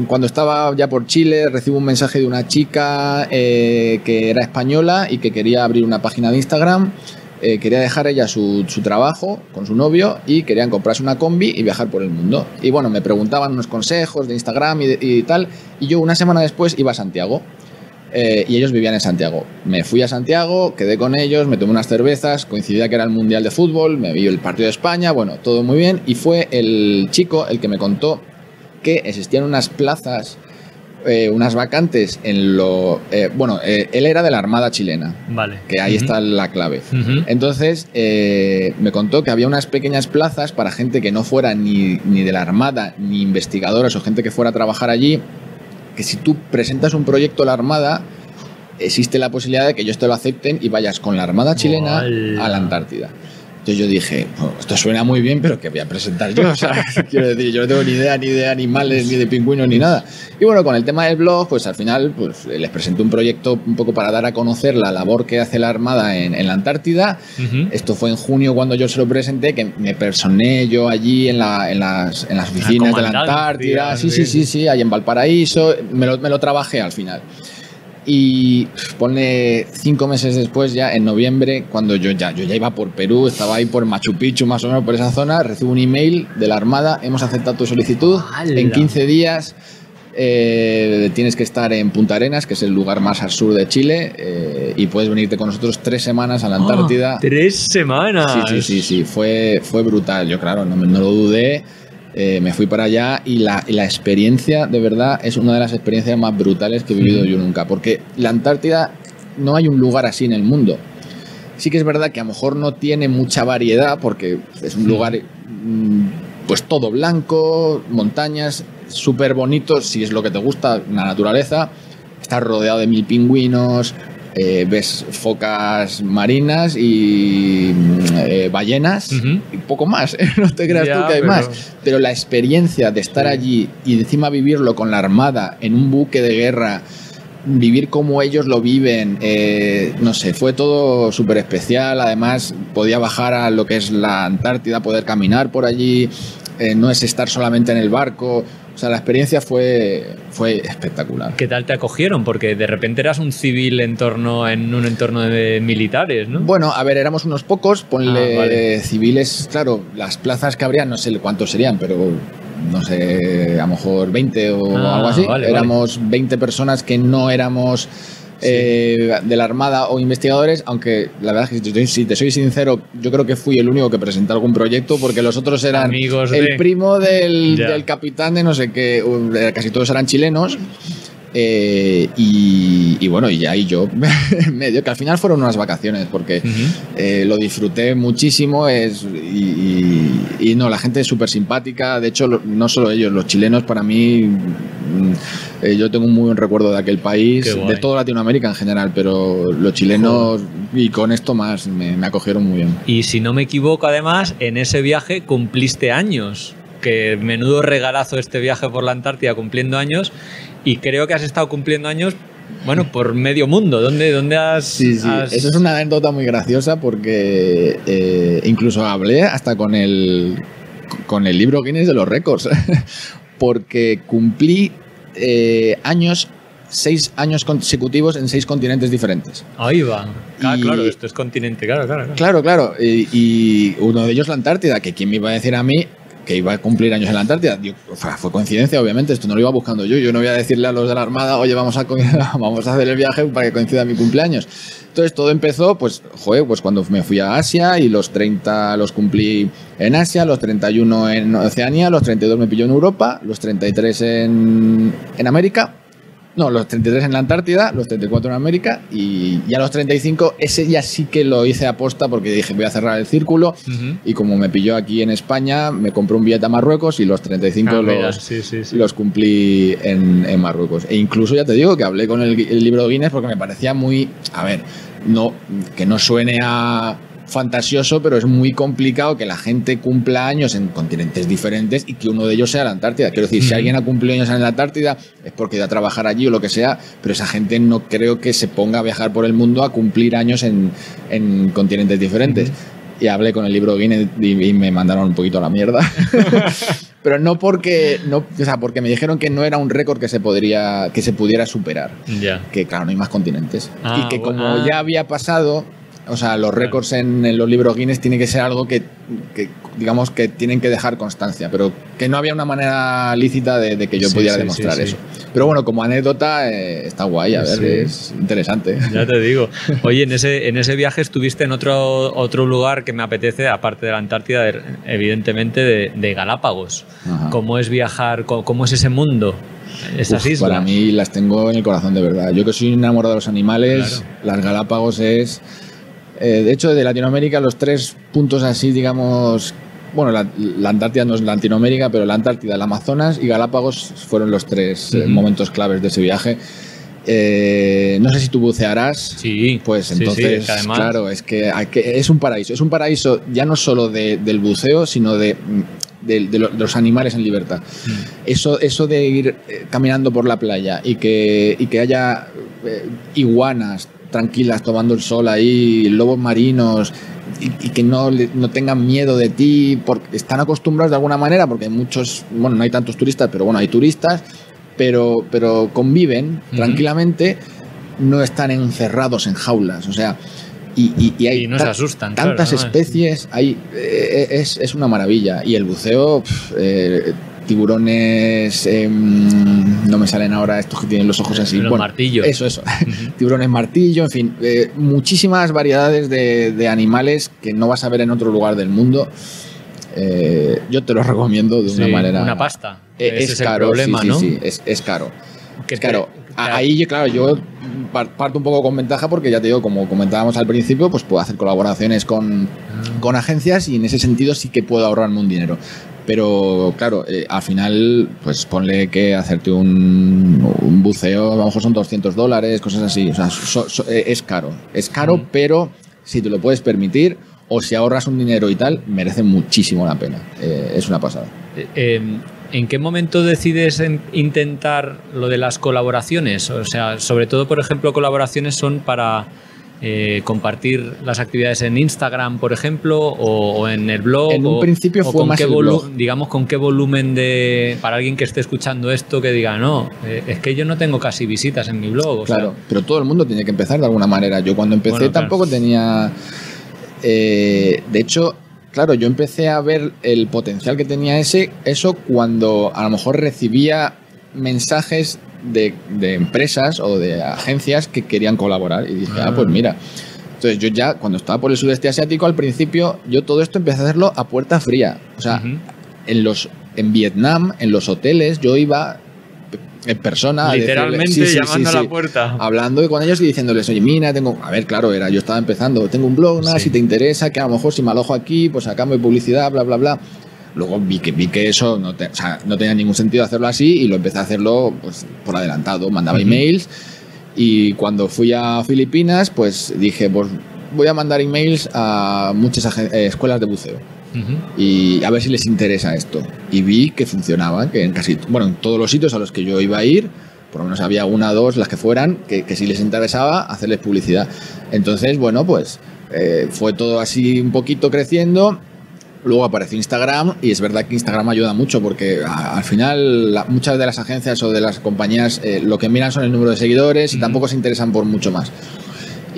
cuando estaba ya por Chile recibo un mensaje de una chica que era española y que quería abrir una página de Instagram, quería dejar ella su trabajo con su novio y querían comprarse una combi y viajar por el mundo. Y bueno, me preguntaban unos consejos de Instagram y tal, y yo una semana después iba a Santiago. Y ellos vivían en Santiago. Me fui a Santiago, quedé con ellos, me tomé unas cervezas, coincidía que era el Mundial de Fútbol, me vi el partido de España, bueno, todo muy bien. Y fue el chico el que me contó que existían unas plazas, unas vacantes en él era de la Armada chilena. Vale. Que ahí está la clave. Entonces, me contó que había unas pequeñas plazas para gente que no fuera ni de la Armada, ni investigadores o gente que fuera a trabajar allí, que si tú presentas un proyecto a la Armada, existe la posibilidad de que ellos te lo acepten y vayas con la Armada chilena a la Antártida. Entonces yo dije, esto suena muy bien, pero ¿qué voy a presentar yo? O sea, quiero decir, yo no tengo ni idea ni de animales, ni de pingüinos, ni nada. Y bueno, con el tema del blog, pues al final pues, les presenté un proyecto un poco para dar a conocer la labor que hace la Armada en la Antártida. Esto fue en junio cuando yo se lo presenté, que me personé yo allí en las oficinas de la Antártida. Sí, ahí en Valparaíso. Me lo trabajé al final. Y ponle 5 meses después, ya en noviembre, cuando yo ya iba por Perú, estaba ahí por Machu Picchu, más o menos por esa zona, recibo un email de la Armada, hemos aceptado tu solicitud, en 15 días tienes que estar en Punta Arenas, que es el lugar más al sur de Chile, y puedes venirte con nosotros 3 semanas a la Antártida. 3 semanas. Sí, fue brutal. Yo, claro, no lo dudé. Me fui para allá y la experiencia, de verdad, es una de las experiencias más brutales que he vivido yo nunca, porque la Antártida no hay un lugar así en el mundo. Sí que es verdad que a lo mejor no tiene mucha variedad, porque es un lugar pues todo blanco, montañas, súper bonito, si es lo que te gusta, la naturaleza. Estás rodeado de 1000 pingüinos, ves focas marinas y ballenas y poco más, no te creas tú que hay más, pero la experiencia de estar allí y encima vivirlo con la Armada en un buque de guerra, vivir como ellos lo viven, no sé, fue todo súper especial. Además podía bajar a lo que es la Antártida, poder caminar por allí, no es estar solamente en el barco. O sea, la experiencia fue espectacular. ¿Qué tal te acogieron? Porque de repente eras un civil en un entorno de militares, ¿no? Bueno, a ver, éramos unos pocos, ponle civiles, claro, las plazas que habría, no sé cuántos serían, pero no sé, a lo mejor 20 o algo así. Éramos 20 personas que no éramos de la Armada o investigadores, aunque la verdad es que si te soy sincero, yo creo que fui el único que presenté algún proyecto, porque los otros eran amigos primo del capitán de no sé qué, casi todos eran chilenos. Y bueno, y ahí yo medio que al final fueron unas vacaciones, porque lo disfruté muchísimo, y no, la gente es súper simpática. De hecho, no solo ellos, los chilenos, para mí, yo tengo un muy buen recuerdo de aquel país, de toda Latinoamérica en general, pero los chilenos, y con esto más, me acogieron muy bien. Y si no me equivoco, además, en ese viaje cumpliste años. Que menudo regalazo este viaje por la Antártida, cumpliendo años. Y creo que has estado cumpliendo años, bueno, por medio mundo. ¿Dónde has...? Sí. Eso es una anécdota muy graciosa, porque incluso hablé hasta con el libro Guinness de los récords. Porque cumplí 6 años consecutivos en 6 continentes diferentes. Ahí va. Claro, esto es continente, claro. Claro. Y uno de ellos la Antártida, que quién me iba a decir a mí que iba a cumplir años en la Antártida. Fue coincidencia, obviamente, esto no lo iba buscando yo. Yo no voy a decirle a los de la Armada, oye, vamos a hacer el viaje para que coincida mi cumpleaños. Entonces todo empezó, pues cuando me fui a Asia, y los 30 los cumplí en Asia, los 31 en Oceanía, los 32 me pilló en Europa, los 33 en América. No, los 33 en la Antártida, los 34 en América, y ya los 35, ese ya sí que lo hice aposta, porque dije, voy a cerrar el círculo, y como me pilló aquí en España, me compré un billete a Marruecos, y los 35 los cumplí en Marruecos. E incluso, ya te digo, que hablé con el libro Guinness, porque me parecía muy, que no suene a fantasioso, pero es muy complicado que la gente cumpla años en continentes diferentes y que uno de ellos sea la Antártida. Quiero decir, si alguien ha cumplido años en la Antártida es porque iba a trabajar allí o lo que sea, pero esa gente no creo que se ponga a viajar por el mundo a cumplir años en continentes diferentes. Y hablé con el libro Guinness y me mandaron un poquito a la mierda. Pero porque me dijeron que no era un récord que se pudiera superar. Que claro, no hay más continentes. Y que como ya había pasado, o sea, los récords en los libros Guinness tiene que ser algo que digamos que tienen que dejar constancia, pero que no había una manera lícita de que yo pudiera demostrar eso. Pero bueno, como anécdota está guay, a ver, es interesante. Ya te digo. Oye, en ese viaje estuviste en otro lugar que me apetece, aparte de la Antártida, evidentemente de Galápagos. Ajá. ¿Cómo es viajar? ¿Cómo es ese mundo? Esas islas. Para mí las tengo en el corazón, de verdad. Yo que soy enamorado de los animales, las Galápagos es... de hecho, de Latinoamérica, los 3 puntos así, digamos... Bueno, la Antártida no es Latinoamérica, pero la Antártida, el Amazonas y Galápagos fueron los 3 momentos claves de ese viaje. No sé si tú bucearás. Sí. Pues sí, entonces, sí, además... claro, es que es un paraíso. Es un paraíso ya no solo del buceo, sino de los animales en libertad. Eso de ir caminando por la playa y que haya iguanas tranquilas tomando el sol ahí, lobos marinos, y que no tengan miedo de ti, porque están acostumbrados de alguna manera, porque hay muchos, bueno, no hay tantos turistas, pero bueno, hay turistas, pero conviven tranquilamente, no están encerrados en jaulas, o sea, y hay no se asustan, tantas especies, es una maravilla. Y el buceo, tiburones, no me salen ahora estos que tienen los ojos así. Los martillos. Eso. Tiburones martillo, en fin, muchísimas variedades de animales que no vas a ver en otro lugar del mundo. Yo te lo recomiendo de una manera... Una pasta. Es caro, el problema, ¿no? Sí, es caro. Es caro. Ahí, claro, yo parto un poco con ventaja porque ya te digo, como comentábamos al principio, pues puedo hacer colaboraciones con agencias y en ese sentido sí que puedo ahorrarme un dinero. Pero claro, al final, pues ponle que hacerte un buceo, a lo mejor son $200, cosas así. O sea, es caro. Es caro, pero si te lo puedes permitir o si ahorras un dinero y tal, merece muchísimo la pena. Es una pasada. ¿En qué momento decides intentar lo de las colaboraciones? O sea, sobre todo, por ejemplo, colaboraciones son para compartir las actividades en Instagram, por ejemplo, o en el blog. En un principio fue más el blog. Digamos, ¿con qué volumen para alguien que esté escuchando esto que diga, no, es que yo no tengo casi visitas en mi blog? Claro, pero todo el mundo tiene que empezar de alguna manera. Yo cuando empecé tampoco tenía... de hecho... Claro, yo empecé a ver el potencial que tenía eso cuando a lo mejor recibía mensajes de empresas o de agencias que querían colaborar y dije, pues mira. Entonces yo ya, cuando estaba por el sudeste asiático, al principio, yo todo esto empecé a hacerlo a puerta fría. O sea, en Vietnam, en los hoteles, yo iba en persona. Literalmente llamando a la puerta. Hablando con ellos y diciéndoles, oye, mira, a ver, claro, yo estaba empezando, tengo un blog, si te interesa, que a lo mejor si me alojo aquí, pues a cambio de publicidad, bla, bla, bla. Luego vi que eso no tenía ningún sentido hacerlo así y lo empecé a hacerlo pues, por adelantado. Mandaba emails y cuando fui a Filipinas, pues dije, pues voy a mandar emails a muchas escuelas de buceo. Y a ver si les interesa esto. Y vi que funcionaba, que en todos los sitios a los que yo iba a ir, por lo menos había una o dos, las que fueran, que si les interesaba hacerles publicidad. Entonces, bueno, pues fue todo así un poquito creciendo. Luego apareció Instagram y es verdad que Instagram ayuda mucho porque al final muchas de las agencias o de las compañías lo que miran son el número de seguidores y tampoco se interesan por mucho más.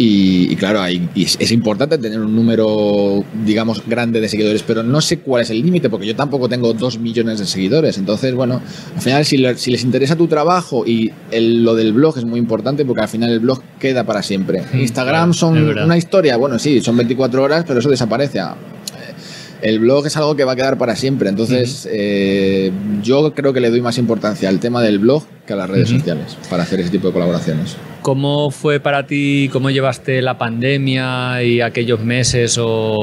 Y claro, es importante tener un número, digamos, grande de seguidores, pero no sé cuál es el límite, porque yo tampoco tengo 2 millones de seguidores. Entonces, bueno, al final, si les interesa tu trabajo y lo del blog es muy importante, porque al final el blog queda para siempre. Instagram son una historia, bueno, sí, son 24 horas, pero eso desaparece. El blog es algo que va a quedar para siempre. Entonces, yo creo que le doy más importancia al tema del blog que a las redes sociales para hacer ese tipo de colaboraciones. ¿Cómo fue para ti, cómo llevaste la pandemia y aquellos meses o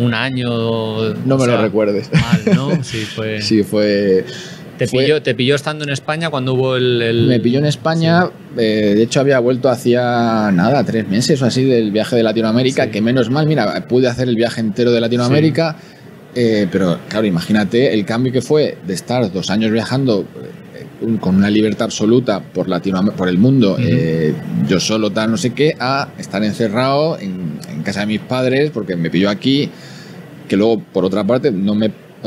un año? No me lo recuerdes. Mal, ¿no? Sí, fue... Sí, fue... ¿Te pilló estando en España cuando hubo el...? Me pilló en España, sí. De hecho había vuelto hacía 3 meses o así del viaje de Latinoamérica, que menos mal, mira, pude hacer el viaje entero de Latinoamérica, pero claro, imagínate el cambio que fue de estar 2 años viajando con una libertad absoluta por el mundo, yo solo tal no sé qué, a estar encerrado en casa de mis padres porque me pilló aquí, que luego por otra parte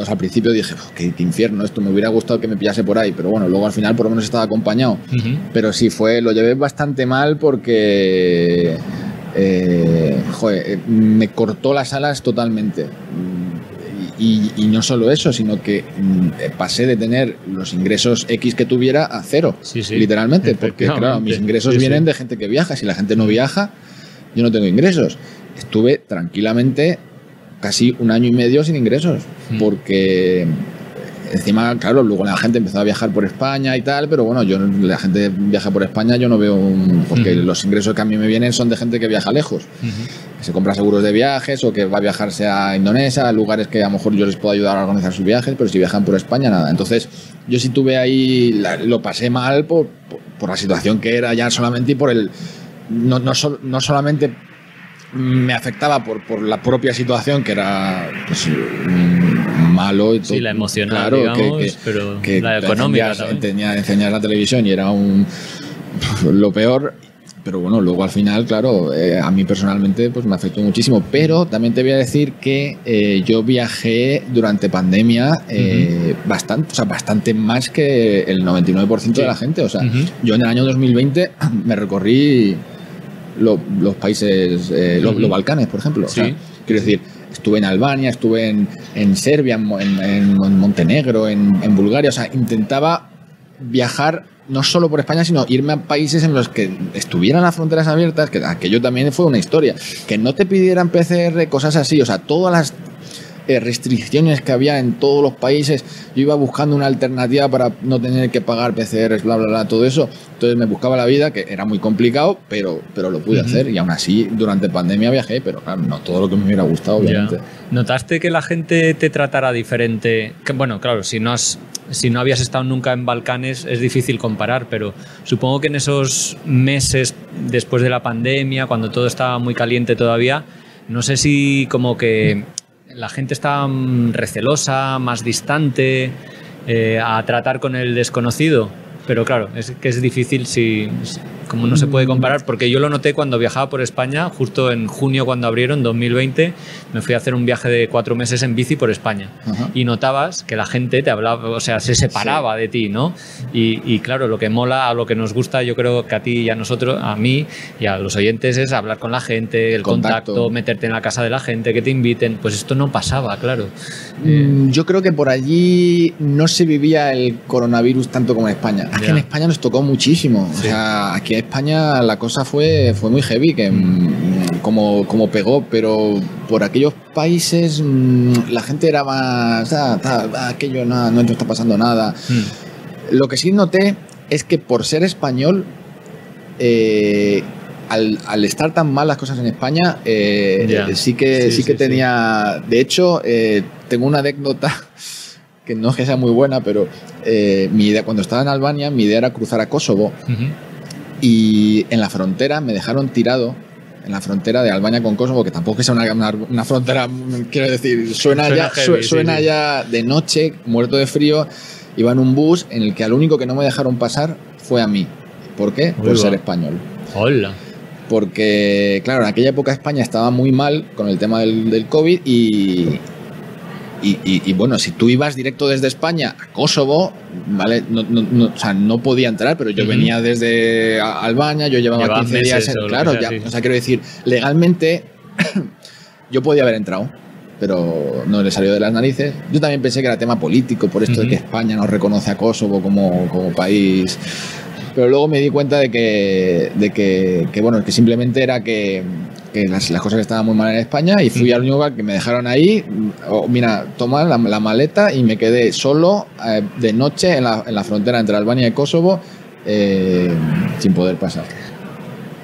al principio dije, qué infierno esto, me hubiera gustado que me pillase por ahí, pero bueno, luego al final por lo menos estaba acompañado. Pero sí lo llevé bastante mal porque me cortó las alas totalmente. Y no solo eso, sino que pasé de tener los ingresos X que tuviera a 0, literalmente, porque claro, mis ingresos vienen de gente que viaja. Si la gente no viaja, yo no tengo ingresos. Estuve tranquilamente casi 1 año y medio sin ingresos, porque encima, claro, luego la gente empezó a viajar por España y tal, pero bueno, la gente viaja por España, yo no veo porque los ingresos que a mí me vienen son de gente que viaja lejos, que se compra seguros de viajes o que va a viajarse a Indonesia, a lugares que a lo mejor yo les puedo ayudar a organizar sus viajes, pero si viajan por España, nada. Entonces, yo sí tuve ahí, lo pasé mal por la situación que era ya solamente y por el... No solamente me afectaba por la propia situación, que era pues, malo y todo. Sí, la emocional, claro, digamos, pero la económica también. Enseñar la televisión y era lo peor. Pero bueno, luego al final, claro, a mí personalmente pues me afectó muchísimo. Pero también te voy a decir que yo viajé durante pandemia bastante más que el 99% de la gente. O sea, yo en el año 2020 me recorrí los países, los Balcanes, por ejemplo. O sea, quiero decir, estuve en Albania, estuve en Serbia, en Montenegro, en Bulgaria. O sea, intentaba viajar no solo por España, sino irme a países en los que estuvieran las fronteras abiertas, que aquello también fue una historia. Que no te pidieran PCR, cosas así. O sea, todas las restricciones que había en todos los países, yo iba buscando una alternativa para no tener que pagar PCRs, bla, bla, bla, todo eso. Entonces me buscaba la vida, que era muy complicado, pero lo pude hacer. Y aún así, durante pandemia viajé, pero claro, no todo lo que me hubiera gustado, obviamente. Ya. ¿Notaste que la gente te tratara diferente? Que, bueno, claro, si no habías estado nunca en Balcanes es difícil comparar, pero supongo que en esos meses después de la pandemia, cuando todo estaba muy caliente todavía, no sé si como que la gente estaba recelosa, más distante a tratar con el desconocido. Pero claro, es que es difícil como no se puede comparar, porque yo lo noté cuando viajaba por España, justo en junio cuando abrieron, 2020, me fui a hacer un viaje de 4 meses en bici por España. Y notabas que la gente te hablaba, o sea, se separaba de ti, ¿no? Y claro, lo que mola, a lo que nos gusta, yo creo que a ti y a nosotros, a mí y a los oyentes, es hablar con la gente, el contacto, meterte en la casa de la gente, que te inviten. Pues esto no pasaba, claro. Yo creo que por allí no se vivía el coronavirus tanto como en España. Aquí en España nos tocó muchísimo. O sea, aquí en España la cosa fue muy heavy, que como pegó, pero por aquellos países la gente era más aquello no está pasando nada. Lo que sí noté es que por ser español, al estar tan mal las cosas en España, sí que tenía. De hecho, tengo una anécdota que no es que sea muy buena, pero mi idea, cuando estaba en Albania, mi idea era cruzar a Kosovo. Y en la frontera me dejaron tirado, en la frontera de Albania con Kosovo, que tampoco es una frontera, quiero decir, suena ya de noche, muerto de frío. Iba en un bus en el que al único que no me dejaron pasar fue a mí. ¿Por qué? Por ser español. Hola. Porque, claro, en aquella época España estaba muy mal con el tema del COVID y bueno, si tú ibas directo desde España a Kosovo, ¿vale? O sea, no podía entrar, pero yo venía desde Albania, yo llevaba 15 días. Claro, o sea, quiero decir, legalmente yo podía haber entrado, pero no le salió de las narices. Yo también pensé que era tema político, por esto de que España no reconoce a Kosovo como país. Pero luego me di cuenta de que bueno, que simplemente era que las cosas estaban muy mal en España y fui al único lugar que me dejaron ahí. Mira, toma la maleta y me quedé solo de noche en la frontera entre Albania y Kosovo sin poder pasar.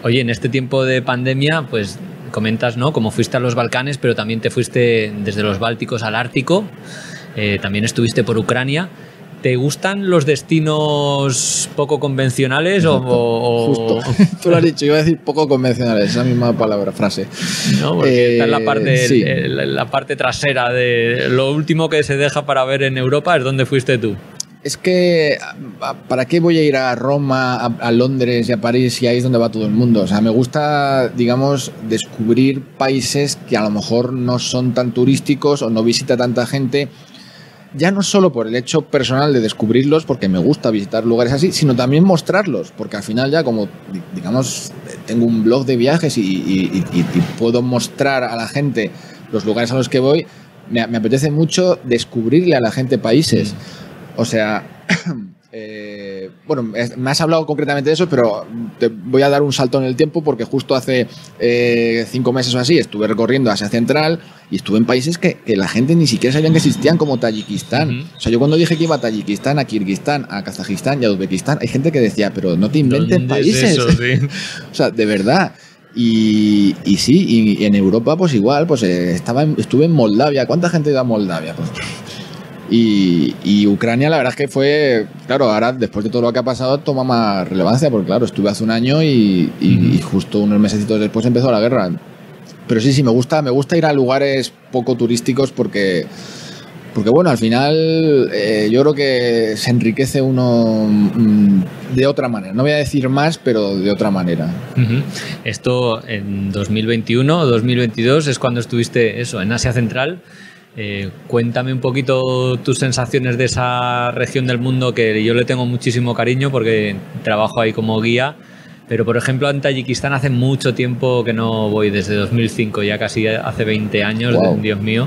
Oye, en este tiempo de pandemia, pues comentas, ¿no? Como fuiste a los Balcanes, pero también te fuiste desde los Bálticos al Ártico, también estuviste por Ucrania. ¿Te gustan los destinos poco convencionales Justo. Tú lo has dicho, iba a decir poco convencionales, esa misma frase. No, porque está en la parte trasera de lo último que se deja para ver en Europa es donde fuiste tú. Es que, ¿para qué voy a ir a Roma, a Londres y a París si ahí es donde va todo el mundo? O sea, me gusta, digamos, descubrir países que a lo mejor no son tan turísticos o no visita tanta gente. Ya no solo por el hecho personal de descubrirlos, porque me gusta visitar lugares así, sino también mostrarlos, porque al final ya como, digamos, tengo un blog de viajes y puedo mostrar a la gente los lugares a los que voy, me apetece mucho descubrirle a la gente países. O sea, bueno, me has hablado concretamente de eso, pero te voy a dar un salto en el tiempo porque justo hace 5 meses o así estuve recorriendo Asia Central y estuve en países que la gente ni siquiera sabían que existían, como Tayikistán. O sea, yo cuando dije que iba a Tayikistán, a Kirguistán, a Kazajistán y a Uzbekistán, hay gente que decía, pero no te inventes países. Es eso, sí. O sea, de verdad. Y sí, y en Europa pues igual, pues estuve en Moldavia. ¿Cuánta gente ha ido a Moldavia? Pues, Y Ucrania, la verdad es que fue, claro, ahora después de todo lo que ha pasado toma más relevancia, porque claro, estuve hace un año y justo unos mesecitos después empezó la guerra. Pero sí, me gusta ir a lugares poco turísticos porque bueno, al final yo creo que se enriquece uno de otra manera. No voy a decir más, pero de otra manera. Esto en 2021 o 2022 es cuando estuviste en Asia Central. Cuéntame un poquito tus sensaciones de esa región del mundo, que yo le tengo muchísimo cariño porque trabajo ahí como guía, pero por ejemplo en Tayikistán hace mucho tiempo que no voy, desde 2005, ya casi hace 20 años, wow. Dios mío,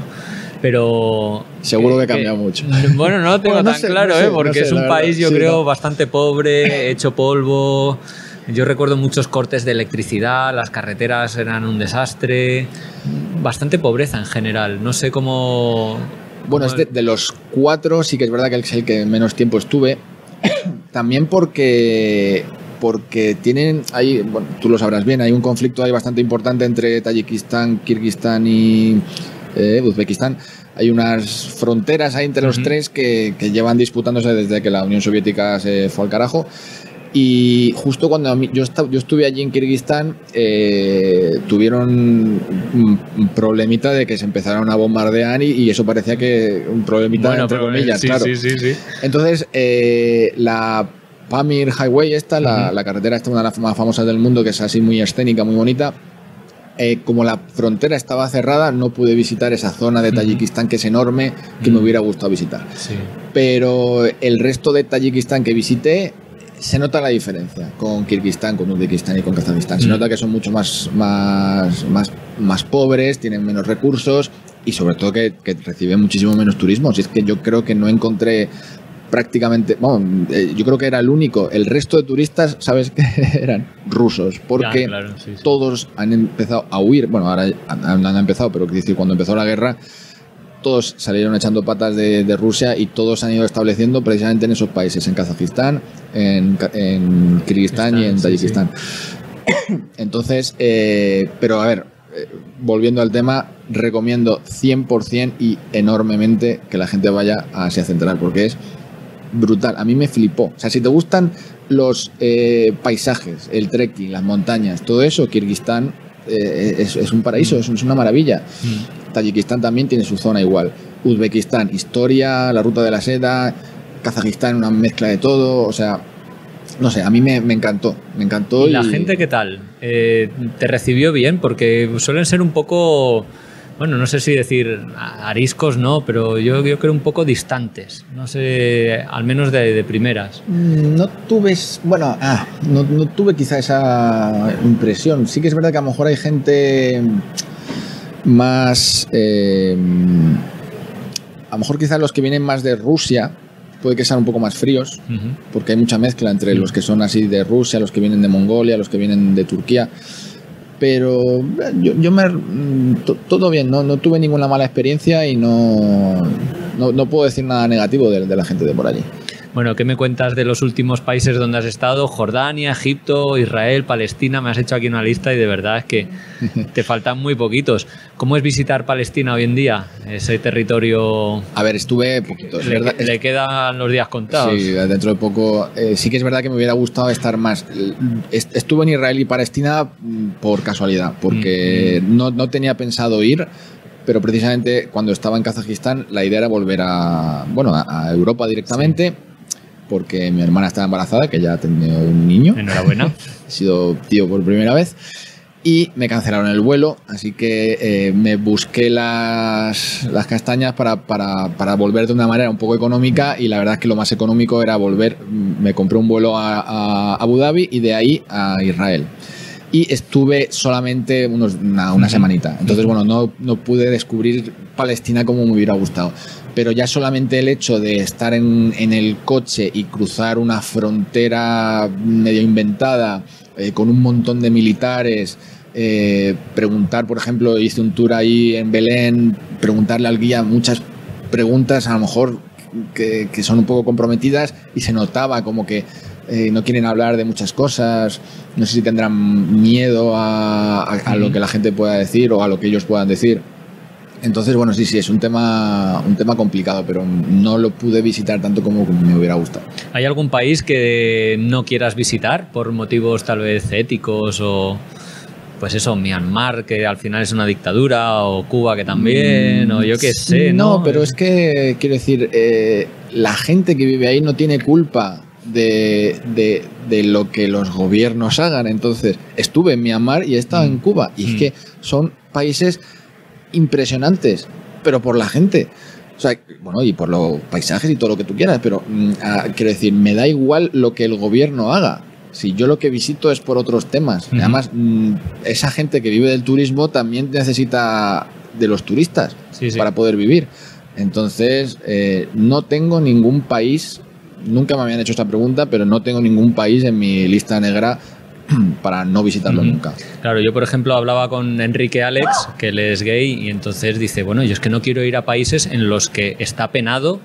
pero... Seguro que ha cambiado mucho. Bueno, no lo tengo tan claro, porque es un país, yo creo, bastante pobre, hecho polvo. Yo recuerdo muchos cortes de electricidad, las carreteras eran un desastre, bastante pobreza en general. No sé cómo... Bueno, es de los 4, sí que es verdad que es el que menos tiempo estuve. También porque tienen ahí, bueno, tú lo sabrás bien, hay un conflicto ahí bastante importante entre Tayikistán, Kirguistán y Uzbekistán. Hay unas fronteras ahí entre los tres que llevan disputándose desde que la Unión Soviética se fue al carajo. Y justo cuando yo estuve allí en Kirguistán, tuvieron un problemita de que se empezaron a bombardear y eso parecía que un problemita, bueno, entre comillas, sí, claro. Sí. Entonces, la Pamir Highway, la carretera esta, una de las más famosas del mundo, que es así muy escénica, muy bonita, como la frontera estaba cerrada, no pude visitar esa zona de Tayikistán que es enorme, que me hubiera gustado visitar. Sí. Pero el resto de Tayikistán que visité, se nota la diferencia con Kirguistán, con Uzbekistán y con Kazajistán. Se nota que son mucho más pobres, tienen menos recursos y sobre todo que reciben muchísimo menos turismo. Si es que yo creo que no encontré prácticamente, bueno, yo creo que era el único. El resto de turistas, ¿sabes qué? Eran rusos, porque ya, claro, sí. Todos han empezado a huir. Bueno, ahora han empezado, pero quiero decir, cuando empezó la guerra, todos salieron echando patas de Rusia y todos se han ido estableciendo precisamente en esos países, en Kazajistán, en Kirguistán y en Tayikistán. Sí. Entonces, pero a ver, volviendo al tema, recomiendo 100% y enormemente que la gente vaya a Asia Central, porque es brutal. A mí me flipó. O sea, si te gustan los paisajes, el trekking, las montañas, todo eso, Kirguistán es un paraíso, es una maravilla. Tayikistán también tiene su zona igual. Uzbekistán, historia, la ruta de la seda. Kazajistán, una mezcla de todo. O sea, no sé, a mí me encantó. Me encantó. ¿Y la gente qué tal? ¿Te recibió bien? Porque suelen ser un poco... Bueno, no sé si decir ariscos, no, pero yo creo un poco distantes. No sé, al menos de primeras. No tuve, bueno, no tuve quizá esa impresión. Sí que es verdad que a lo mejor hay gente más... a lo mejor quizá los que vienen más de Rusia puede que sean un poco más fríos, porque hay mucha mezcla entre los que son así de Rusia, los que vienen de Mongolia, los que vienen de Turquía. Pero todo bien, no tuve ninguna mala experiencia y no puedo decir nada negativo de la gente de por allí. Bueno, ¿qué me cuentas de los últimos países donde has estado? Jordania, Egipto, Israel, Palestina. Me has hecho aquí una lista y de verdad es que te faltan muy poquitos. ¿Cómo es visitar Palestina hoy en día? Ese territorio... A ver, estuve poquito. Le quedan los días contados. Sí, dentro de poco. Sí que es verdad que me hubiera gustado estar más. Estuve en Israel y Palestina por casualidad, porque no tenía pensado ir. Pero precisamente cuando estaba en Kazajistán, la idea era volver a Europa directamente. Sí. Porque mi hermana estaba embarazada, que ya ha tenido un niño. Enhorabuena. He sido tío por primera vez. Y me cancelaron el vuelo, así que me busqué las castañas para volver de una manera un poco económica. Y la verdad es que lo más económico era volver. Me compré un vuelo a Abu Dhabi y de ahí a Israel. Y estuve solamente una semanita. Entonces, bueno, no pude descubrir Palestina como me hubiera gustado. Pero ya solamente el hecho de estar en el coche y cruzar una frontera medio inventada, con un montón de militares, preguntar, por ejemplo, hice un tour ahí en Belén, preguntarle al guía muchas preguntas, a lo mejor que son un poco comprometidas, y se notaba como que no quieren hablar de muchas cosas, no sé si tendrán miedo a lo que la gente pueda decir o a lo que ellos puedan decir. Entonces, bueno, sí, es un tema complicado, pero no lo pude visitar tanto como me hubiera gustado. ¿Hay algún país que no quieras visitar por motivos tal vez éticos o, pues eso, Myanmar, que al final es una dictadura, o Cuba, que también, o yo qué sé, ¿no? No, pero es que, quiero decir, la gente que vive ahí no tiene culpa de lo que los gobiernos hagan. Entonces, estuve en Myanmar y he estado en Cuba, y es que son países impresionantes, pero por la gente. O sea, bueno, y por los paisajes y todo lo que tú quieras, pero quiero decir, me da igual lo que el gobierno haga. Si yo lo que visito es por otros temas. Además, esa gente que vive del turismo también necesita de los turistas para poder vivir. Entonces, no tengo ningún país, nunca me habían hecho esta pregunta, pero no tengo ningún país en mi lista negra para no visitarlo nunca. Claro, yo por ejemplo hablaba con Enrique Alex, que él es gay, y entonces dice, bueno, yo es que no quiero ir a países en los que está penado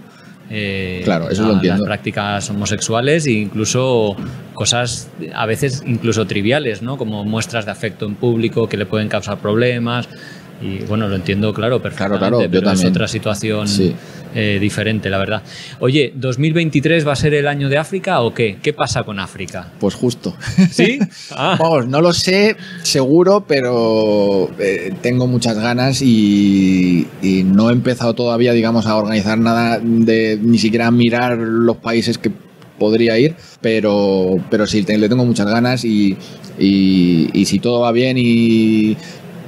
claro, eso lo entiendo. Las prácticas homosexuales e incluso cosas a veces incluso triviales, ¿no? Como muestras de afecto en público que le pueden causar problemas. Y bueno, lo entiendo, claro, perfectamente, claro, pero es otra situación diferente, la verdad. Oye, ¿2023 va a ser el año de África o qué? ¿Qué pasa con África? Pues justo. ¿Sí? Vamos, no lo sé seguro, pero tengo muchas ganas y no he empezado todavía, digamos, a organizar nada, ni siquiera a mirar los países que podría ir, pero sí, le tengo muchas ganas y si todo va bien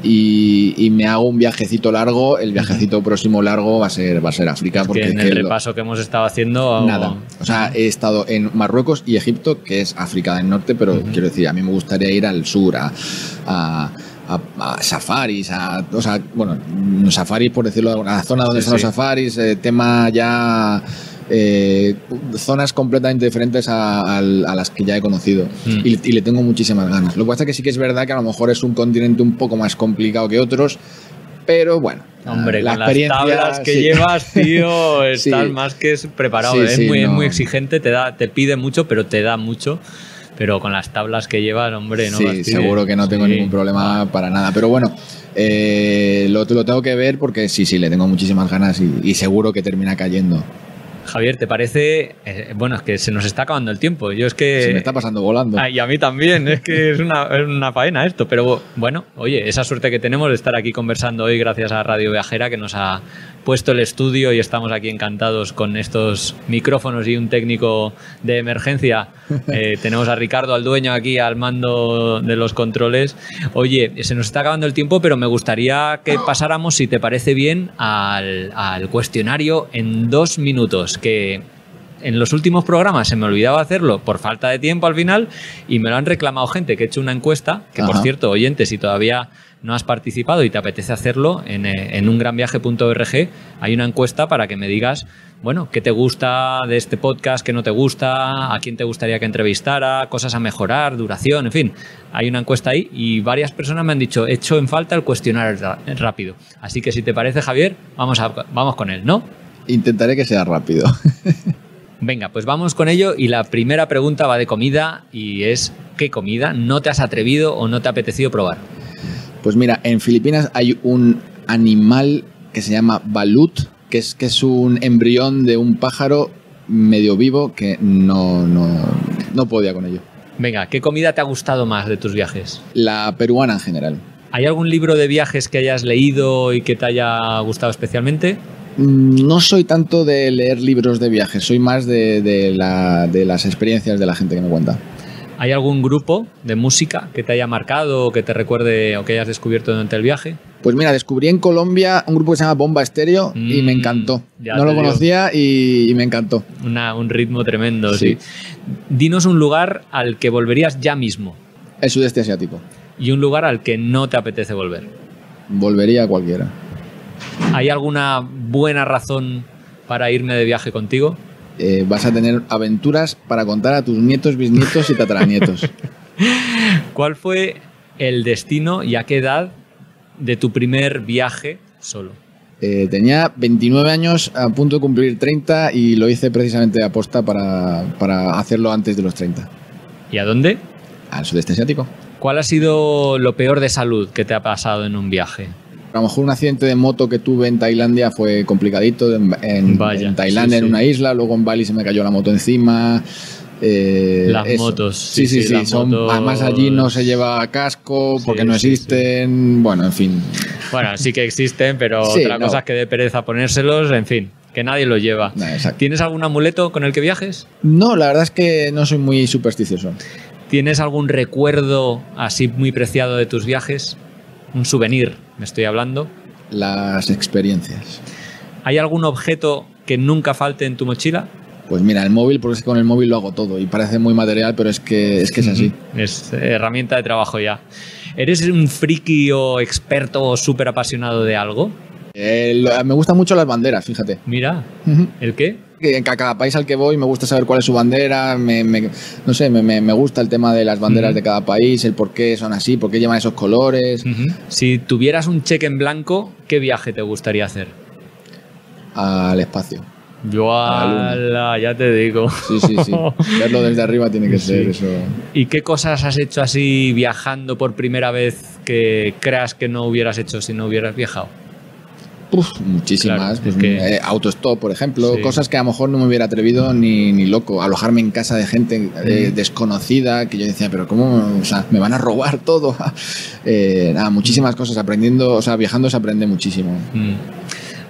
y me hago un viajecito largo, el viajecito próximo largo va a ser África. Es porque que en el repaso que hemos estado haciendo... Nada. O sea, he estado en Marruecos y Egipto, que es África del Norte, pero quiero decir, a mí me gustaría ir al sur, a safaris, o sea, bueno, safaris por decirlo, a la zona donde están los safaris, tema ya... zonas completamente diferentes a las que ya he conocido y le tengo muchísimas ganas. Lo que pasa es que sí que es verdad que a lo mejor es un continente un poco más complicado que otros, pero bueno, hombre, la con experiencia, las tablas que llevas, tío, estás más que preparado. Es muy exigente, te pide mucho, pero te da mucho. Pero con las tablas que llevas, hombre, no sí, seguro que no tengo ningún problema para nada. Pero bueno, lo tengo que ver porque sí, le tengo muchísimas ganas y seguro que termina cayendo. Javier, ¿te parece? Bueno, es que se nos está acabando el tiempo. Yo es que... Se me está pasando volando. Y a mí también, es que es una faena esto. Pero bueno, oye, esa suerte que tenemos de estar aquí conversando hoy gracias a Radio Viajera, que nos ha puesto el estudio y estamos aquí encantados con estos micrófonos y un técnico de emergencia. Tenemos a Ricardo, al dueño, aquí al mando de los controles. Oye, se nos está acabando el tiempo, pero me gustaría que pasáramos, si te parece bien, al cuestionario en 2 minutos, que en los últimos programas se me olvidaba hacerlo por falta de tiempo al final y me lo han reclamado gente que he hecho una encuesta, que por cierto, oyente, si todavía no has participado y te apetece hacerlo, en ungranviaje.org hay una encuesta para que me digas, bueno, qué te gusta de este podcast, qué no te gusta, a quién te gustaría que entrevistara, cosas a mejorar, duración, en fin. Hay una encuesta ahí y varias personas me han dicho, echo en falta el cuestionario rápido. Así que si te parece, Javier, vamos con él, ¿no? Intentaré que sea rápido. Venga, pues vamos con ello y la primera pregunta va de comida y es, ¿qué comida no te has atrevido o no te ha apetecido probar? Pues mira, en Filipinas hay un animal que se llama balut, que es un embrión de un pájaro medio vivo que no podía con ello. Venga, ¿qué comida te ha gustado más de tus viajes? La peruana en general. ¿Hay algún libro de viajes que hayas leído y que te haya gustado especialmente? No soy tanto de leer libros de viajes, soy más de las experiencias de la gente que me cuenta. ¿Hay algún grupo de música que te haya marcado o que te recuerde o que hayas descubierto durante el viaje? Pues mira, descubrí en Colombia un grupo que se llama Bomba Estéreo y me encantó. No lo conocía y me encantó. Un ritmo tremendo, sí. Dinos un lugar al que volverías ya mismo. El sudeste asiático. Y un lugar al que no te apetece volver. Volvería a cualquiera. ¿Hay alguna buena razón para irme de viaje contigo? Vas a tener aventuras para contar a tus nietos, bisnietos y tataranietos. ¿Cuál fue el destino y a qué edad de tu primer viaje solo? Tenía 29 años, a punto de cumplir 30 y lo hice precisamente de aposta para hacerlo antes de los 30. ¿Y a dónde? Al sudeste asiático. ¿Cuál ha sido lo peor de salud que te ha pasado en un viaje? A lo mejor un accidente de moto que tuve en Tailandia fue complicadito. En Tailandia, en una isla, luego en Bali se me cayó la moto encima. Las motos. Sí. Además allí no se lleva casco porque no existen. Bueno, en fin. Bueno, sí que existen, pero otra cosa es que dé pereza ponérselos, en fin. Que nadie lo lleva. ¿Tienes algún amuleto con el que viajes? No, la verdad es que no soy muy supersticioso. ¿Tienes algún recuerdo así muy preciado de tus viajes? Un souvenir, me estoy hablando. Las experiencias. ¿Hay algún objeto que nunca falte en tu mochila? Pues mira, el móvil, porque es que con el móvil lo hago todo y parece muy material, pero es que es así. Es herramienta de trabajo ya. ¿Eres un friki o experto o súper apasionado de algo? Me gustan mucho las banderas, fíjate. Mira, ¿el qué? Que en cada país al que voy me gusta saber cuál es su bandera, no sé, me gusta el tema de las banderas de cada país, el por qué son así, por qué llevan esos colores. Si tuvieras un cheque en blanco, ¿qué viaje te gustaría hacer? Al espacio. Ya te digo. Sí. Verlo desde arriba tiene que ser eso. ¿Y qué cosas has hecho así viajando por primera vez que creas que no hubieras hecho si no hubieras viajado? Muchísimas. Claro, pues autostop, por ejemplo. Cosas que a lo mejor no me hubiera atrevido ni loco. Alojarme en casa de gente desconocida, que yo decía, pero ¿cómo? O sea, me van a robar todo. Muchísimas cosas. Aprendiendo, o sea, viajando se aprende muchísimo.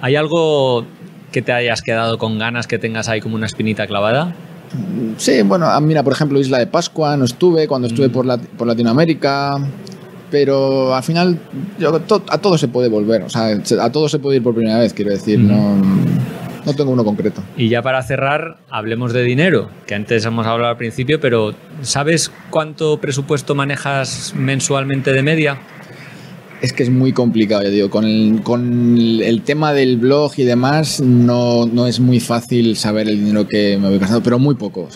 ¿Hay algo que te hayas quedado con ganas, que tengas ahí como una espinita clavada? Sí, bueno, mira, por ejemplo, Isla de Pascua no estuve, cuando estuve por Latinoamérica, pero al final a todo se puede volver, o sea, a todo se puede ir por primera vez, quiero decir, no tengo uno concreto. Y ya para cerrar, hablemos de dinero, que antes hemos hablado al principio, pero ¿sabes cuánto presupuesto manejas mensualmente de media? Es que es muy complicado, ya digo, con el tema del blog y demás no es muy fácil saber el dinero que me voy gastando, pero muy poco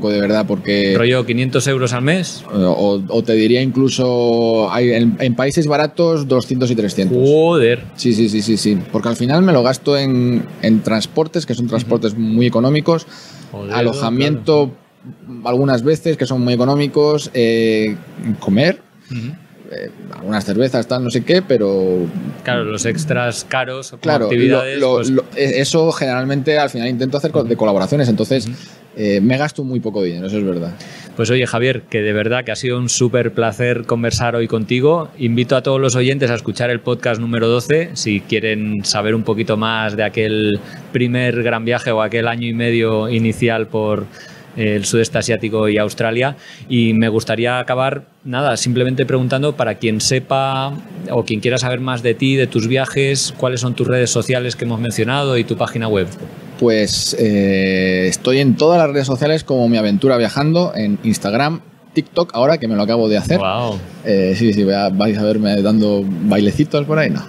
de verdad, porque... ¿Rollo 500 euros al mes? O te diría incluso, en países baratos 200 y 300. ¡Joder! Sí, porque al final me lo gasto en transportes, que son transportes muy económicos, alojamiento algunas veces, que son muy económicos, comer... algunas cervezas, tal, no sé qué, pero... Claro, los extras caros o actividades... eso generalmente al final intento hacer de colaboraciones, entonces me gasto muy poco dinero, eso es verdad. Pues oye, Javier, que de verdad que ha sido un súper placer conversar hoy contigo. Invito a todos los oyentes a escuchar el podcast número 12, si quieren saber un poquito más de aquel primer gran viaje o aquel año y medio inicial por el sudeste asiático y Australia. Y me gustaría acabar, simplemente preguntando, para quien sepa o quien quiera saber más de ti, de tus viajes, cuáles son tus redes sociales que hemos mencionado y tu página web. Pues estoy en todas las redes sociales como Mi Aventura Viajando, en Instagram, TikTok, ahora que me lo acabo de hacer. Wow. Sí, vais a verme dando bailecitos por ahí, no.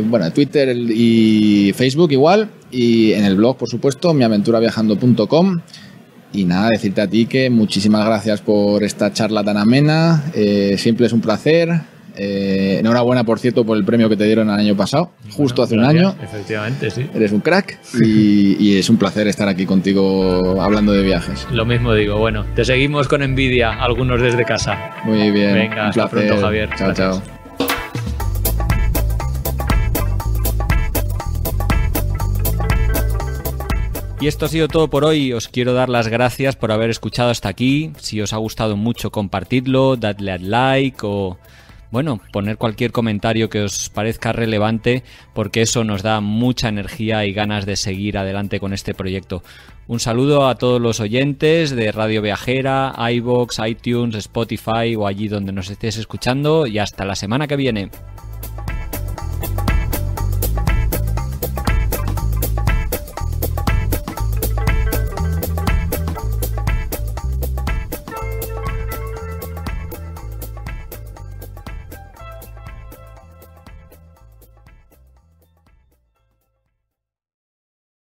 Bueno, Twitter y Facebook igual, y en el blog, por supuesto, miaventuraviajando.com. Y nada, decirte a ti que muchísimas gracias por esta charla tan amena, siempre es un placer. Enhorabuena, por cierto, por el premio que te dieron el año pasado, justo hace un año. Efectivamente, sí. Eres un crack y es un placer estar aquí contigo hablando de viajes. Lo mismo digo. Bueno, te seguimos con envidia, algunos desde casa. Muy bien. Venga, hasta pronto, Javier. Chao. Y esto ha sido todo por hoy. Os quiero dar las gracias por haber escuchado hasta aquí. Si os ha gustado mucho, compartidlo, dadle al like o, poner cualquier comentario que os parezca relevante, porque eso nos da mucha energía y ganas de seguir adelante con este proyecto. Un saludo a todos los oyentes de Radio Viajera, iVoox, iTunes, Spotify o allí donde nos estés escuchando, y hasta la semana que viene.